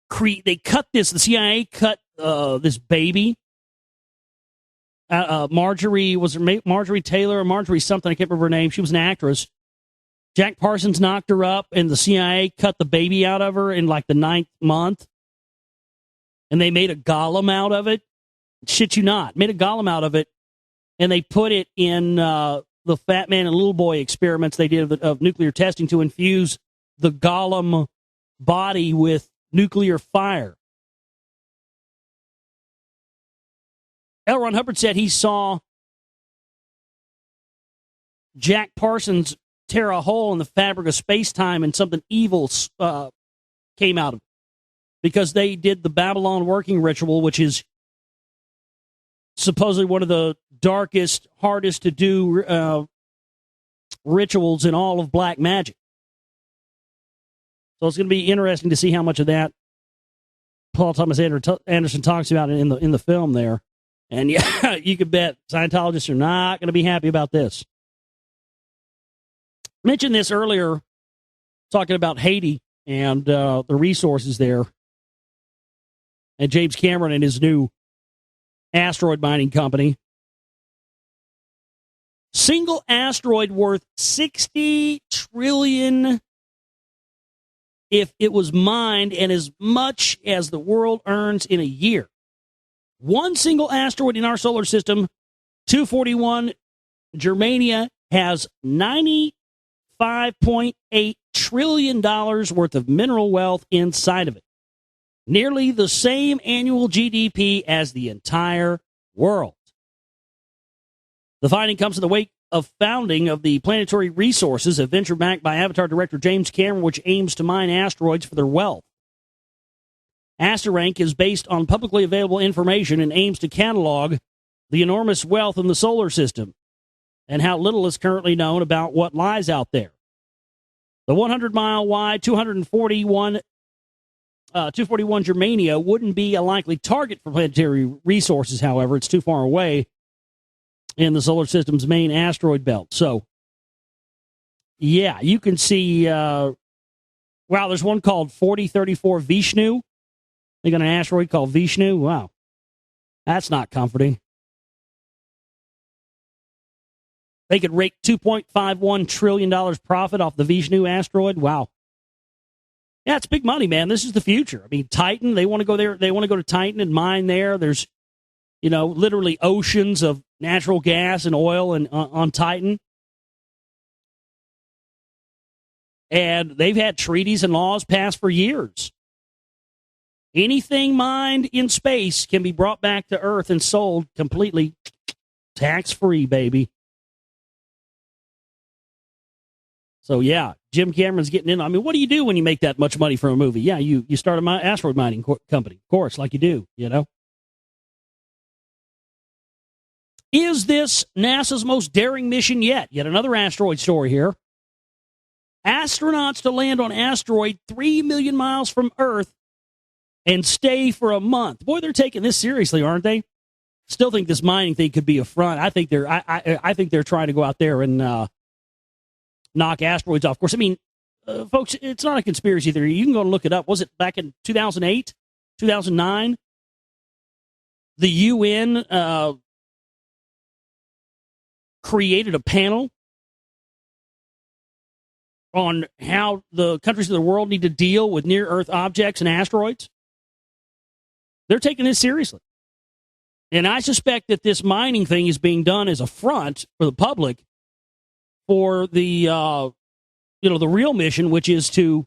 CIA cut this baby. Marjorie Taylor or Marjorie something, I can't remember her name. She was an actress. Jack Parsons knocked her up, and the CIA cut the baby out of her in like the 9th month. And they made a golem out of it. Shit you not. Made a golem out of it, and they put it in the Fat Man and Little Boy experiments they did of nuclear testing to infuse the golem body with nuclear fire. L. Ron Hubbard said he saw Jack Parsons tear a hole in the fabric of space-time, and something evil came out of it because they did the Babylon working ritual, which is supposedly one of the darkest, hardest to do rituals in all of black magic. So it's going to be interesting to see how much of that Paul Thomas Anderson talks about in the film there. And yeah, you could bet Scientologists are not going to be happy about this. I mentioned this earlier, talking about Haiti and the resources there, and James Cameron and his new asteroid mining company. Single asteroid worth $60 trillion if it was mined, and as much as the world earns in a year. One single asteroid in our solar system, 241 Germania, has $95.8 trillion worth of mineral wealth inside of it. Nearly the same annual GDP as the entire world. The finding comes in the wake of founding of the Planetary Resources, a venture backed by Avatar director James Cameron, which aims to mine asteroids for their wealth. Asterank is based on publicly available information and aims to catalog the enormous wealth in the solar system and how little is currently known about what lies out there. The 100-mile wide, 241 Germania wouldn't be a likely target for Planetary Resources, however. It's too far away in the solar system's main asteroid belt. So, yeah, you can see, there's one called 4034 Vishnu. They got an asteroid called Vishnu. Wow. That's not comforting. They could rake $2.51 trillion profit off the Vishnu asteroid. Wow. Yeah, it's big money, man. This is the future. I mean, Titan, they want to go there. They want to go to Titan and mine there. There's literally oceans of natural gas and oil and on Titan. And they've had treaties and laws passed for years. Anything mined in space can be brought back to Earth and sold completely tax-free, baby. So, yeah, Jim Cameron's getting in. I mean, what do you do when you make that much money from a movie? Yeah, you start an asteroid mining company, of course, like you do, Is this NASA's most daring mission yet? Yet another asteroid story here. Astronauts to land on asteroid 3 million miles from Earth and stay for a month. Boy, they're taking this seriously, aren't they? Still think this mining thing could be a front. I think they're trying to go out there and knock asteroids off. Of course, I mean, folks, it's not a conspiracy theory. You can go and look it up. Was it back in 2008, 2009? The UN created a panel on how the countries of the world need to deal with near-Earth objects and asteroids. They're taking this seriously. And I suspect that this mining thing is being done as a front for the public for the, the real mission, which is to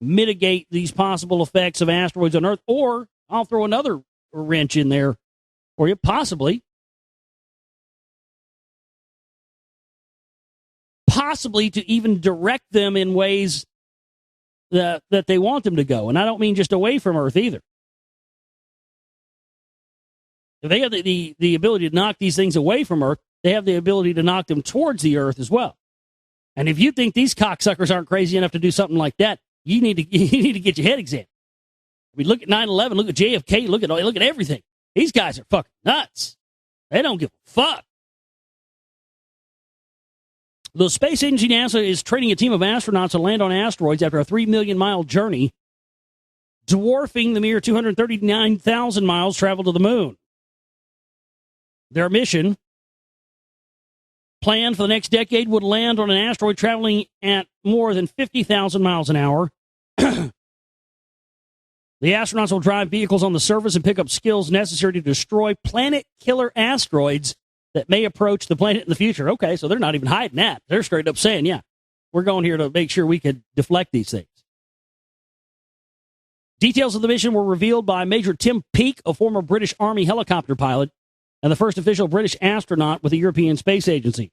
mitigate these possible effects of asteroids on Earth. Or I'll throw another wrench in there for you, possibly to even direct them in ways that they want them to go. And I don't mean just away from Earth either. If they have the ability to knock these things away from Earth, they have the ability to knock them towards the Earth as well. And if you think these cocksuckers aren't crazy enough to do something like that, you need to get your head examined. I mean, look at 9/11, look at JFK, look at everything. These guys are fucking nuts. They don't give a fuck. The space agency NASA is training a team of astronauts to land on asteroids after a 3 million mile journey, dwarfing the mere 239,000 miles traveled to the moon. Their mission, planned for the next decade, would land on an asteroid traveling at more than 50,000 miles an hour. The astronauts will drive vehicles on the surface and pick up skills necessary to destroy planet-killer asteroids that may approach the planet in the future. Okay, so they're not even hiding that. They're straight up saying, yeah, we're going here to make sure we could deflect these things. Details of the mission were revealed by Major Tim Peake, a former British Army helicopter pilot and the first official British astronaut with the European Space Agency.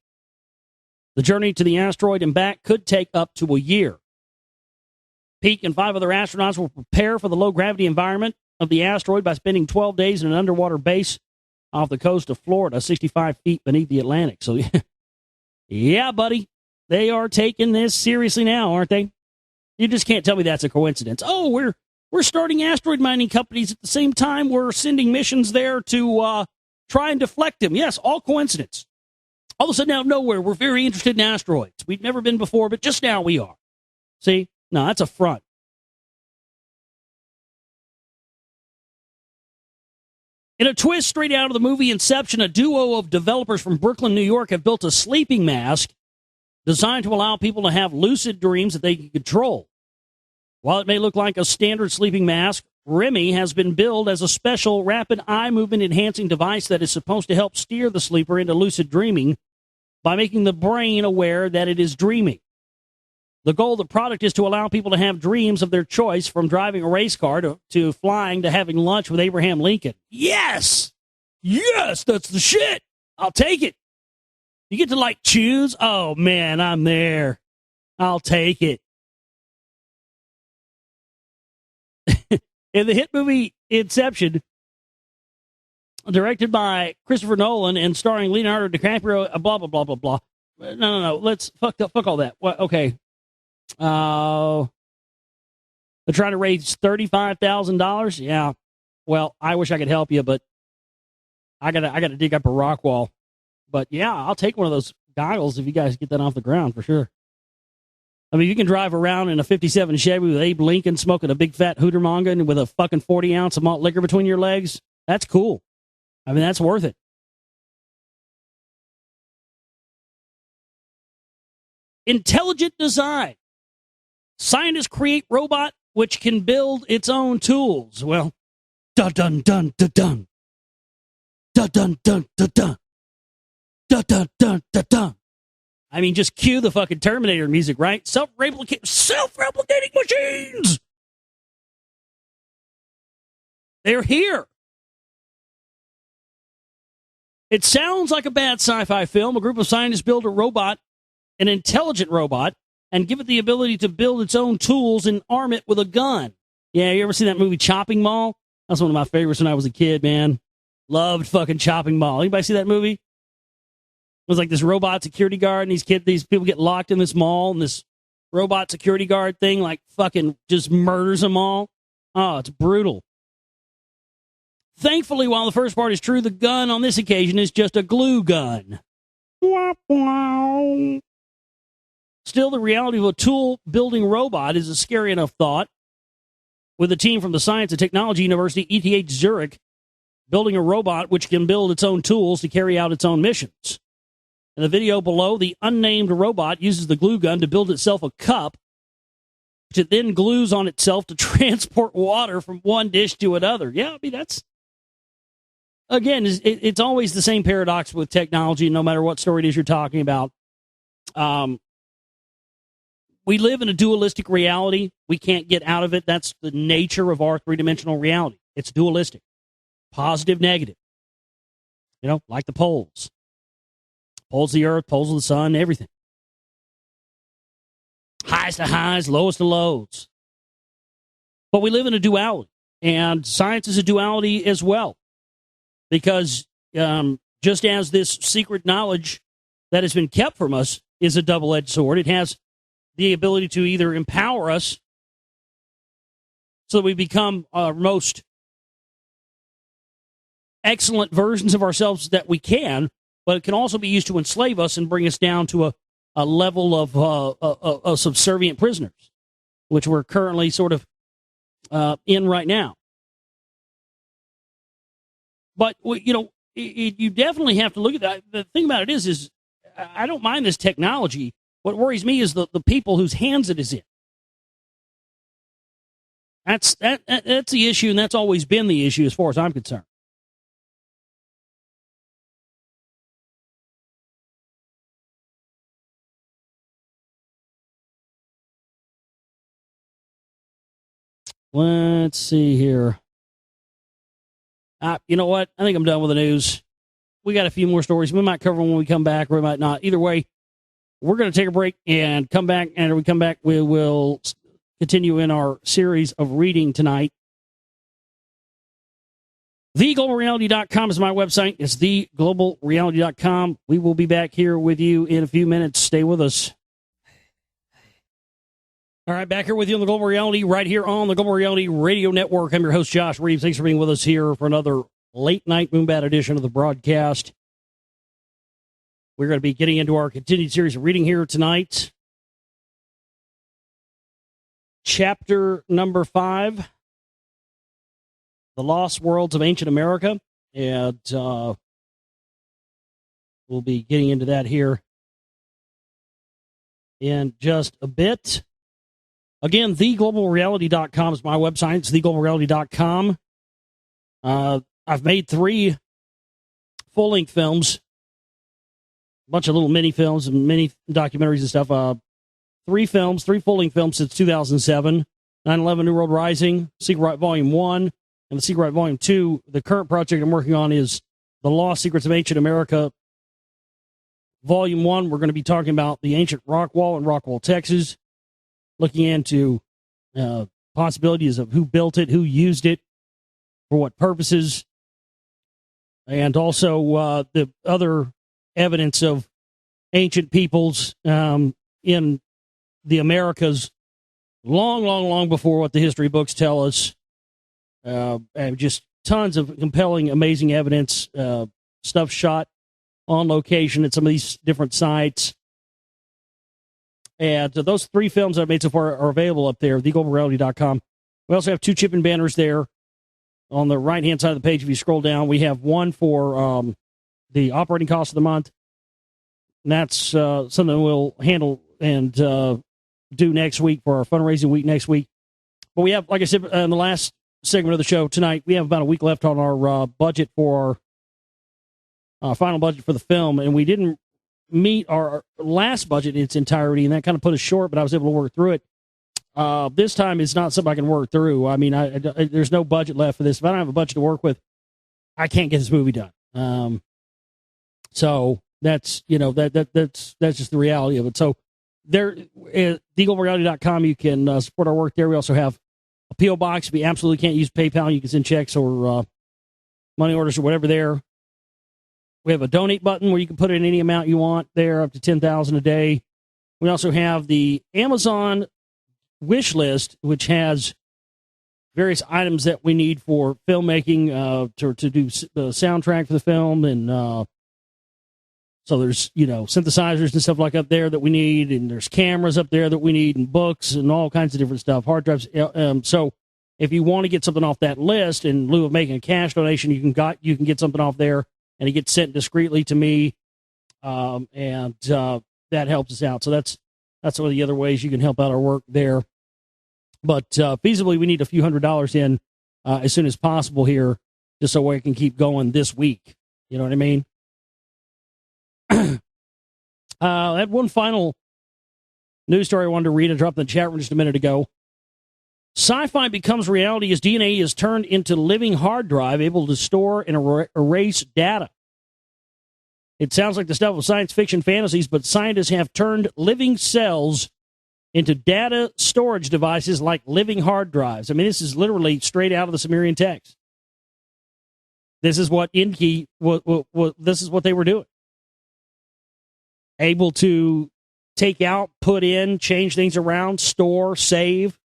The journey to the asteroid and back could take up to a year. Peake and 5 other astronauts will prepare for the low-gravity environment of the asteroid by spending 12 days in an underwater base off the coast of Florida, 65 feet beneath the Atlantic. So, yeah, buddy, they are taking this seriously now, aren't they? You just can't tell me that's a coincidence. Oh, we're starting asteroid mining companies at the same time we're sending missions there to try and deflect them. Yes, all coincidence. All of a sudden, out of nowhere, we're very interested in asteroids. We've never been before, but just now we are. See? No, that's a front. In a twist straight out of the movie Inception, a duo of developers from Brooklyn, New York have built a sleeping mask designed to allow people to have lucid dreams that they can control. While it may look like a standard sleeping mask, Remy has been billed as a special rapid eye movement enhancing device that is supposed to help steer the sleeper into lucid dreaming by making the brain aware that it is dreaming. The goal of the product is to allow people to have dreams of their choice, from driving a race car to flying to having lunch with Abraham Lincoln. Yes! Yes, that's the shit! I'll take it. You get to, choose? Oh, man, I'm there. I'll take it. In the hit movie Inception, directed by Christopher Nolan and starring Leonardo DiCaprio, blah, blah, blah, blah, blah. No. Let's fuck all that. What? Okay. They're trying to raise $35,000. Yeah. Well, I wish I could help you, but I gotta dig up a rock wall. But yeah, I'll take one of those goggles if you guys get that off the ground for sure. I mean, you can drive around in a 57 Chevy with Abe Lincoln smoking a big fat hootermonga and with a fucking 40 ounce of malt liquor between your legs. That's cool. I mean, that's worth it. Intelligent design. Scientists create robot which can build its own tools. Well, dun dun dun dun dun. Dun, dun, dun, dun, dun. Dun, dun, dun, dun, dun. I mean, just cue the fucking Terminator music, right? Self-replicating machines! They're here. It sounds like a bad sci-fi film. A group of scientists build a robot, an intelligent robot, and give it the ability to build its own tools and arm it with a gun. Yeah, you ever see that movie Chopping Mall? That's one of my favorites when I was a kid, man. Loved fucking Chopping Mall. Anybody see that movie? It was like this robot security guard, and these people get locked in this mall, and this robot security guard thing like fucking just murders them all. Oh, it's brutal. Thankfully, while the first part is true, the gun on this occasion is just a glue gun. Still, the reality of a tool-building robot is a scary enough thought. With a team from the Science and Technology University, ETH Zurich, building a robot which can build its own tools to carry out its own missions. In the video below, the unnamed robot uses the glue gun to build itself a cup, which it then glues on itself to transport water from one dish to another. Yeah, I mean, that's... Again, it's always the same paradox with technology, no matter what story it is you're talking about. We live in a dualistic reality. We can't get out of it. That's the nature of our three-dimensional reality. It's dualistic. Positive, negative. You know, like the poles. Poles of the earth, poles of the sun, everything. Highs to highs, lowest to lows. But we live in a duality. And science is a duality as well. Because just as this secret knowledge that has been kept from us is a double-edged sword, it has the ability to either empower us so that we become our most excellent versions of ourselves that we can, but it can also be used to enslave us and bring us down to a level of subservient prisoners, which we're currently sort of in right now. But, you know, you definitely have to look at that. The thing about it is I don't mind this technology. What worries me is the people whose hands it is in. That's the issue, and that's always been the issue as far as I'm concerned. Let's see here. You know what? I think I'm done with the news. We got a few more stories. We might cover them when we come back, or we might not. Either way, we're going to take a break and come back. And when we come back, we will continue in our series of reading tonight. TheGlobalReality.com is my website. It's TheGlobalReality.com. We will be back here with you in a few minutes. Stay with us. All right, back here with you on the Global Reality, right here on the Global Reality Radio Network. I'm your host, Josh Reeves. Thanks for being with us here for another late-night Moonbat edition of the broadcast. We're going to be getting into our continued series of reading here tonight. Chapter number 5, The Lost Worlds of Ancient America. And we'll be getting into that here in just a bit. Again, TheGlobalReality.com is my website. It's TheGlobalReality.com. I've made 3 full-length films, a bunch of little mini-films and mini documentaries and stuff. 3 films, 3 full-length films since 2007. 9/11 New World Rising, Secret Right Volume 1, and The Secret Right Volume 2. The current project I'm working on is The Lost Secrets of Ancient America, Volume 1. We're going to be talking about the ancient rock wall in Rockwall, Texas. Looking into possibilities of who built it, who used it, for what purposes, and also the other evidence of ancient peoples in the Americas long before what the history books tell us. And just tons of compelling, amazing evidence, stuff shot on location at some of these different sites. And those 3 films I've made so far are available up there, TheGlobalReality.com. We also have 2 chipping banners there on the right-hand side of the page. If you scroll down, we have one for the operating cost of the month. And that's something we'll handle and do next week for our fundraising week next week. But we have, like I said in the last segment of the show tonight, we have about a week left on our budget for final budget for the film, and we didn't meet our last budget in its entirety, and that kind of put us short, but I was able to work through it. This time it's not something I can work through. I mean, there's no budget left for this. If I don't have a budget to work with, I can't get this movie done. So that's, that's just the reality of it. So there, at TheGlobalReality.com, you can support our work there. We also have a P.O. box. If you absolutely can't use PayPal, you can send checks or money orders or whatever there. We have a donate button where you can put in any amount you want there, up to $10,000 a day. We also have the Amazon wish list, which has various items that we need for filmmaking, to do the soundtrack for the film. And so there's, synthesizers and stuff like up there that we need. And there's cameras up there that we need, and books and all kinds of different stuff, hard drives. So if you want to get something off that list, in lieu of making a cash donation, you can get something off there, and it gets sent discreetly to me. And that helps us out. So that's one of the other ways you can help out our work there. But feasibly, we need a few $100s in as soon as possible here, just so we can keep going this week. You know what I mean? I had one final news story I wanted to read. I dropped in the chat room just a minute ago. Sci-fi becomes reality as DNA is turned into living hard drive, able to store and erase data. It sounds like the stuff of science fiction fantasies, but scientists have turned living cells into data storage devices like living hard drives. I mean, this is literally straight out of the Sumerian text. This is what Enki, this is what they were doing. Able to take out, put in, change things around, store, save.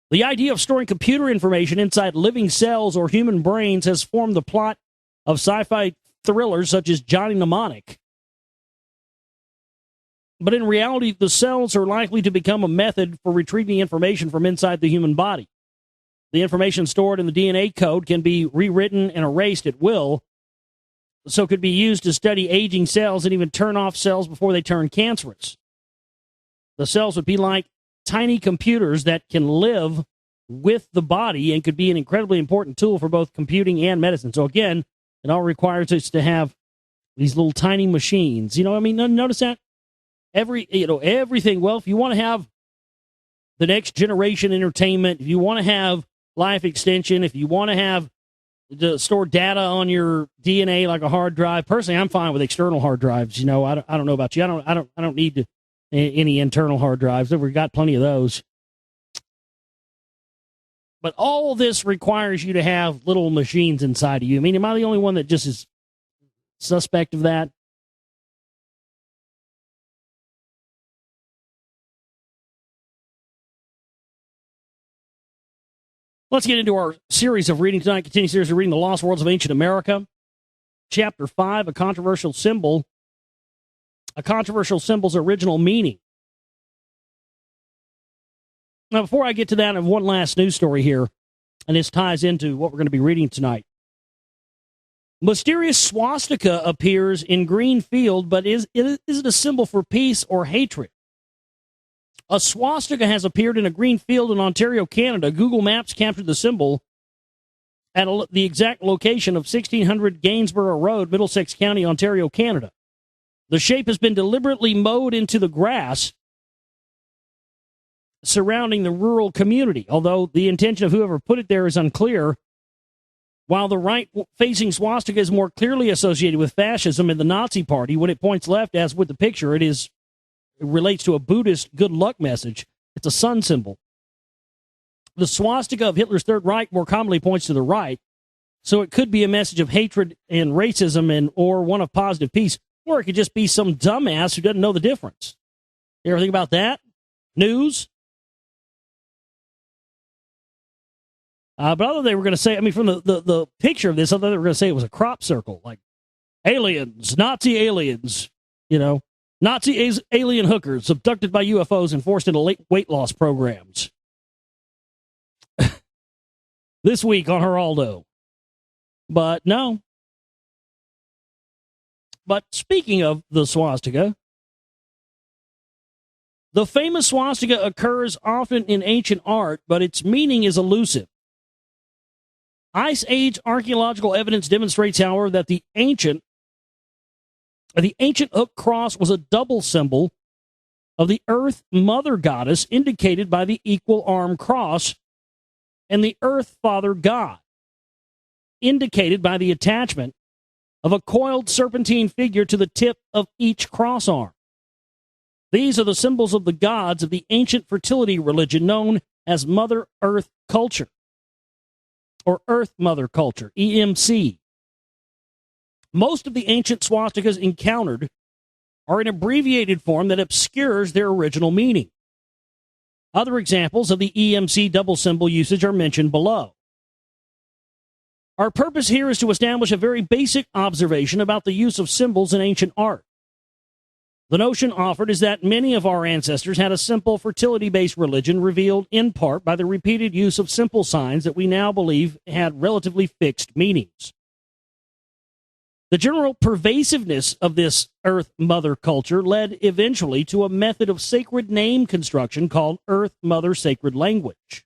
The idea of storing computer information inside living cells or human brains has formed the plot of sci-fi thrillers such as Johnny Mnemonic. But in reality, the cells are likely to become a method for retrieving information from inside the human body. The information stored in the DNA code can be rewritten and erased at will, so it could be used to study aging cells and even turn off cells before they turn cancerous. The cells would be like tiny computers that can live with the body and could be an incredibly important tool for both computing and medicine. So again, it all requires us to have these little tiny machines. You know what I mean? Notice that? Everything. Well, if you want to have the next generation entertainment, if you want to have life extension, if you want to have to store data on your DNA like a hard drive, personally, I'm fine with external hard drives. I don't know about you. I don't need any internal hard drives. We've got plenty of those. But all this requires you to have little machines inside of you. I mean, am I the only one that just is suspect of that? Let's get into our series of reading tonight. Continue series of reading The Lost Worlds of Ancient America. Chapter 5, A Controversial Symbol. A controversial symbol's original meaning. Now, before I get to that, I have one last news story here, and this ties into what we're going to be reading tonight. Mysterious swastika appears in green field, but is it a symbol for peace or hatred? A swastika has appeared in a green field in Ontario, Canada. Google Maps captured the symbol at the exact location of 1600 Gainsborough Road, Middlesex County, Ontario, Canada. The shape has been deliberately mowed into the grass surrounding the rural community, although the intention of whoever put it there is unclear. While the right-facing swastika is more clearly associated with fascism and the Nazi Party, when it points left, as with the picture, it relates to a Buddhist good luck message. It's a sun symbol. The swastika of Hitler's Third Reich more commonly points to the right, so it could be a message of hatred and racism or one of positive peace, or it could just be some dumbass who doesn't know the difference. You ever think about that? News? But I thought they were going to say, from the picture of this, I thought they were going to say it was a crop circle, like aliens, Nazi aliens, Nazi alien hookers abducted by UFOs and forced into weight loss programs. This week on Geraldo. But no. But speaking of the swastika, the famous swastika occurs often in ancient art, but its meaning is elusive. Ice Age archaeological evidence demonstrates, however, that the ancient hook cross was a double symbol of the Earth Mother Goddess, indicated by the equal arm cross, and the Earth Father God, indicated by the attachment of a coiled serpentine figure to the tip of each cross arm. These are the symbols of the gods of the ancient fertility religion known as Mother Earth culture, or Earth Mother culture, EMC. Most of the ancient swastikas encountered are in abbreviated form that obscures their original meaning. Other examples of the EMC double symbol usage are mentioned below. Our purpose here is to establish a very basic observation about the use of symbols in ancient art. The notion offered is that many of our ancestors had a simple fertility-based religion revealed in part by the repeated use of simple signs that we now believe had relatively fixed meanings. The general pervasiveness of this Earth Mother culture led eventually to a method of sacred name construction called Earth Mother Sacred Language.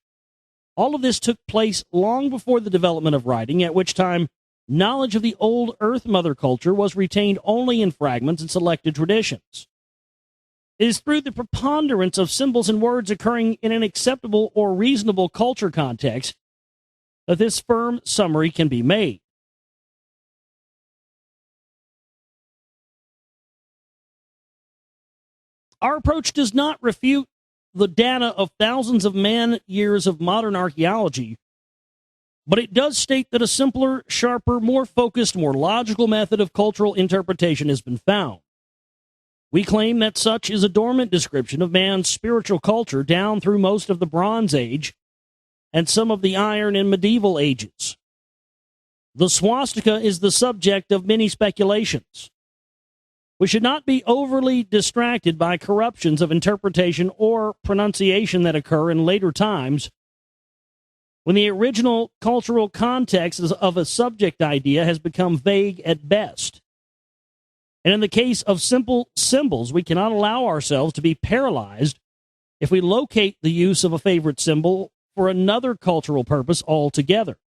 All of this took place long before the development of writing, at which time knowledge of the old Earth Mother culture was retained only in fragments and selected traditions. It is through the preponderance of symbols and words occurring in an acceptable or reasonable culture context that this firm summary can be made. Our approach does not refute the data of thousands of man-years of modern archaeology, but it does state that a simpler, sharper, more focused, more logical method of cultural interpretation has been found. We claim that such is a dormant description of man's spiritual culture down through most of the Bronze Age and some of the Iron and Medieval Ages. The swastika is the subject of many speculations. We should not be overly distracted by corruptions of interpretation or pronunciation that occur in later times when the original cultural context of a subject idea has become vague at best. And in the case of simple symbols, we cannot allow ourselves to be paralyzed if we locate the use of a favorite symbol for another cultural purpose altogether,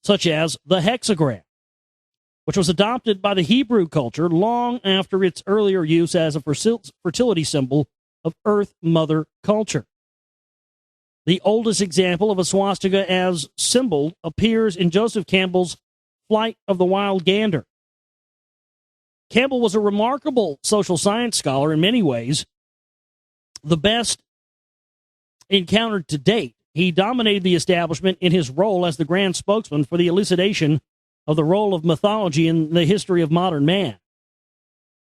such as the hexagram, which was adopted by the Hebrew culture long after its earlier use as a fertility symbol of Earth Mother culture. The oldest example of a swastika as symbol appears in Joseph Campbell's Flight of the Wild Gander. Campbell was a remarkable social science scholar in many ways, the best encountered to date. He dominated the establishment in his role as the grand spokesman for the elucidation of the role of mythology in the history of modern man.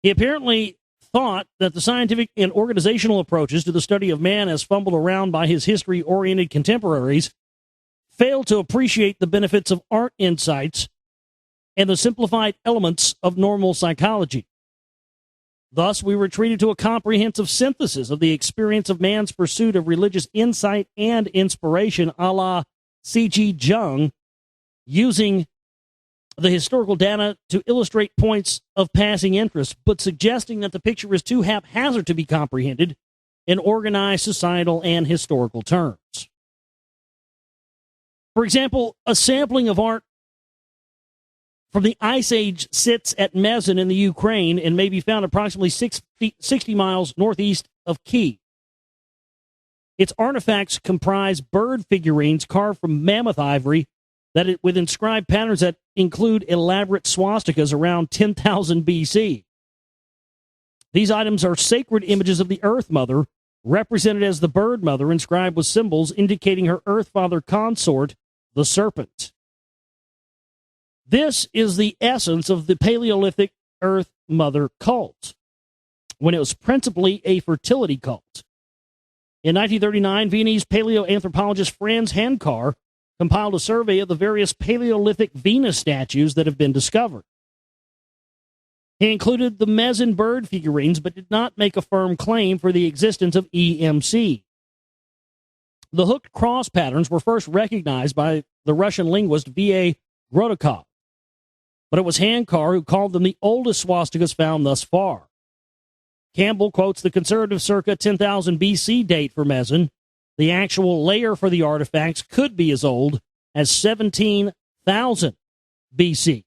He apparently thought that the scientific and organizational approaches to the study of man as fumbled around by his history-oriented contemporaries failed to appreciate the benefits of art insights and the simplified elements of normal psychology. Thus, we retreated to a comprehensive synthesis of the experience of man's pursuit of religious insight and inspiration, a la C.G. Jung, using the historical data to illustrate points of passing interest, but suggesting that the picture is too haphazard to be comprehended in organized societal and historical terms. For example, a sampling of art from the Ice Age sits at Mezin in the Ukraine and may be found approximately 60 miles northeast of Kyiv. Its artifacts comprise bird figurines carved from mammoth ivory with inscribed patterns that include elaborate swastikas around 10,000 BC. These items are sacred images of the Earth Mother, represented as the bird mother, inscribed with symbols indicating her Earth Father consort, the serpent. This is the essence of the Paleolithic Earth Mother cult, when it was principally a fertility cult. In 1939, Viennese paleoanthropologist Franz Hankar compiled a survey of the various Paleolithic Venus statues that have been discovered. He included the Mezin bird figurines, but did not make a firm claim for the existence of EMC. The hooked cross patterns were first recognized by the Russian linguist V.A. Grotikov, but it was Hankar who called them the oldest swastikas found thus far. Campbell quotes the conservative circa 10,000 BC date for Mezin. The actual layer for the artifacts could be as old as 17 1000 BC.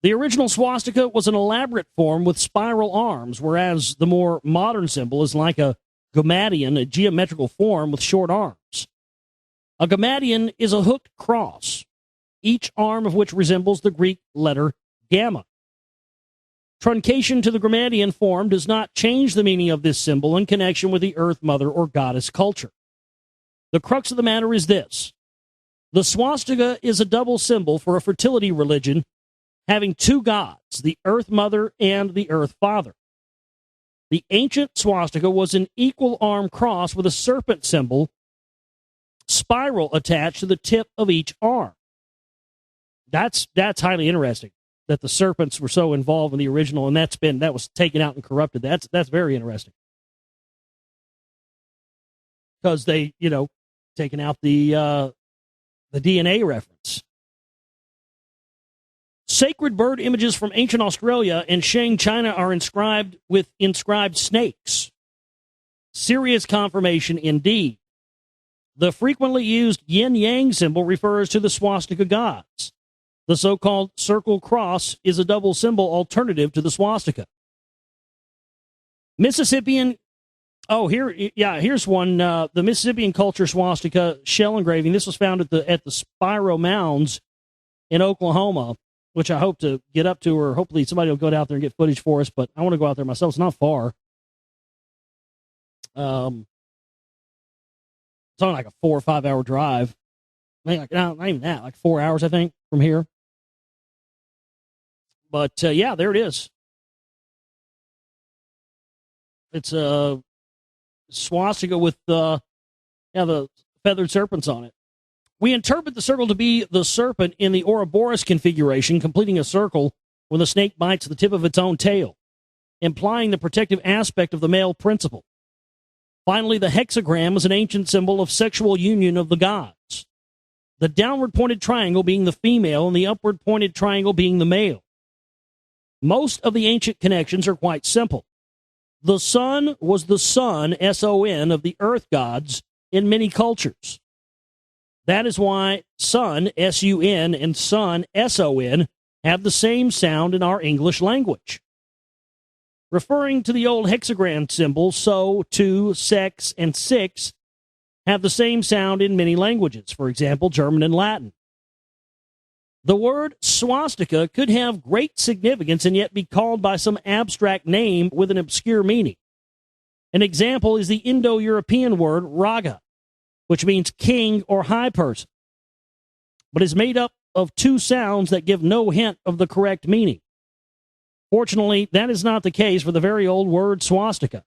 The original swastika was an elaborate form with spiral arms, whereas the more modern symbol is like a gommadion, a geometrical form with short arms. A gommadion is a hooked cross, each arm of which resembles the Greek letter gamma. Truncation to the grammatian form does not change the meaning of this symbol in connection with the Earth Mother or Goddess culture. The crux of the matter is this. The swastika is a double symbol for a fertility religion having two gods, the Earth Mother and the Earth Father. The ancient swastika was an equal arm cross with a serpent symbol, spiral attached to the tip of each arm. That's highly interesting that the serpents were so involved in the original, and that was taken out and corrupted. That's very interesting. Because they, taken out the DNA reference. Sacred bird images from ancient Australia and Shang, China are inscribed with inscribed snakes. Serious confirmation indeed. The frequently used yin-yang symbol refers to the swastika gods. The so-called circle cross is a double symbol alternative to the swastika. Mississippian, here's one. The Mississippian culture swastika shell engraving. This was found at the Spiro Mounds in Oklahoma, which I hope to get up to, or hopefully somebody will go out there and get footage for us, but I want to go out there myself. It's not far. It's only like a 4 or 5 hour drive. Not even that, like 4 hours, I think, from here. But, there it is. It's a swastika with the feathered serpents on it. We interpret the circle to be the serpent in the Ouroboros configuration, completing a circle when the snake bites the tip of its own tail, implying the protective aspect of the male principle. Finally, the hexagram is an ancient symbol of sexual union of the gods, the downward pointed triangle being the female and the upward pointed triangle being the male. Most of the ancient connections are quite simple. The sun was the son, S-O-N, of the earth gods in many cultures. That is why sun, S-U-N, and son, S-O-N, have the same sound in our English language. Referring to the old hexagram symbol, so, to, sex, and six have the same sound in many languages, for example, German and Latin. The word swastika could have great significance and yet be called by some abstract name with an obscure meaning. An example is the Indo-European word raga, which means king or high person, but is made up of two sounds that give no hint of the correct meaning. Fortunately, that is not the case for the very old word swastika.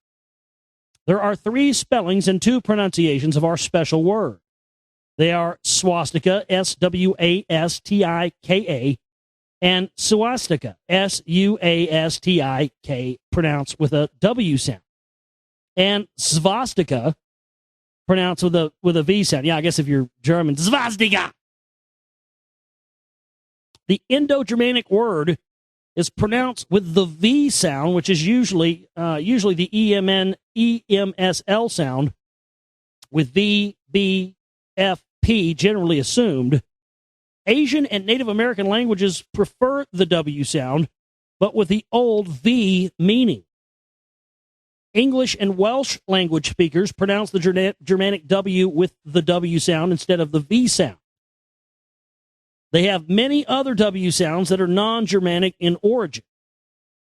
There are three spellings and two pronunciations of our special word. They are swastika, S-W-A-S-T-I-K-A, and swastika, S-U-A-S-T-I-K, pronounced with a W sound. And svastika, pronounced with a V sound. Yeah, I guess if you're German, svastika. The Indo-Germanic word is pronounced with the V sound, which is usually the E-M-N-E-M-S-L sound, with V, B, F, P generally assumed. Asian and Native American languages prefer the W sound, but with the old V meaning. English and Welsh language speakers pronounce the Germanic W with the W sound instead of the V sound. They have many other W sounds that are non-Germanic in origin.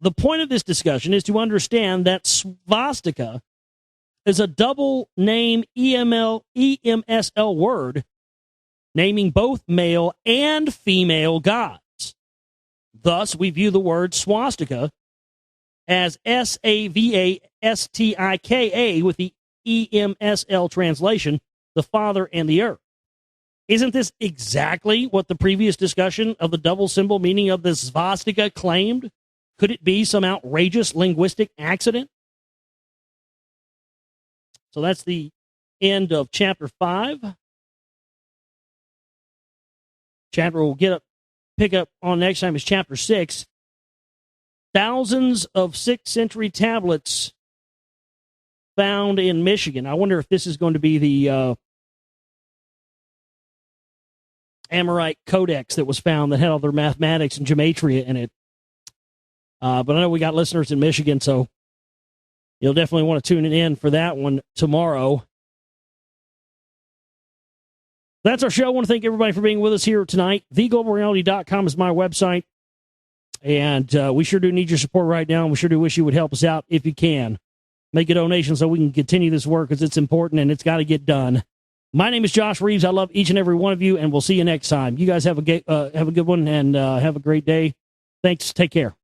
The point of this discussion is to understand that swastika is a double name EMSL word, naming both male and female gods. Thus, we view the word swastika as S-A-V-A-S-T-I-K-A with the EMSL translation, the Father and the Earth. Isn't this exactly what the previous discussion of the double symbol meaning of the swastika claimed? Could it be some outrageous linguistic accident? So that's the end of chapter 5. Chapter we'll pick up on next time is chapter 6. Thousands of 6th century tablets found in Michigan. I wonder if this is going to be the Amorite codex that was found that had all their mathematics and gematria in it. But I know we got listeners in Michigan, so you'll definitely want to tune in for that one tomorrow. That's our show. I want to thank everybody for being with us here tonight. TheGlobalReality.com is my website. And we sure do need your support right now, and we sure do wish you would help us out if you can. Make a donation so we can continue this work because it's important and it's got to get done. My name is Josh Reeves. I love each and every one of you, and we'll see you next time. You guys have a good one and have a great day. Thanks. Take care.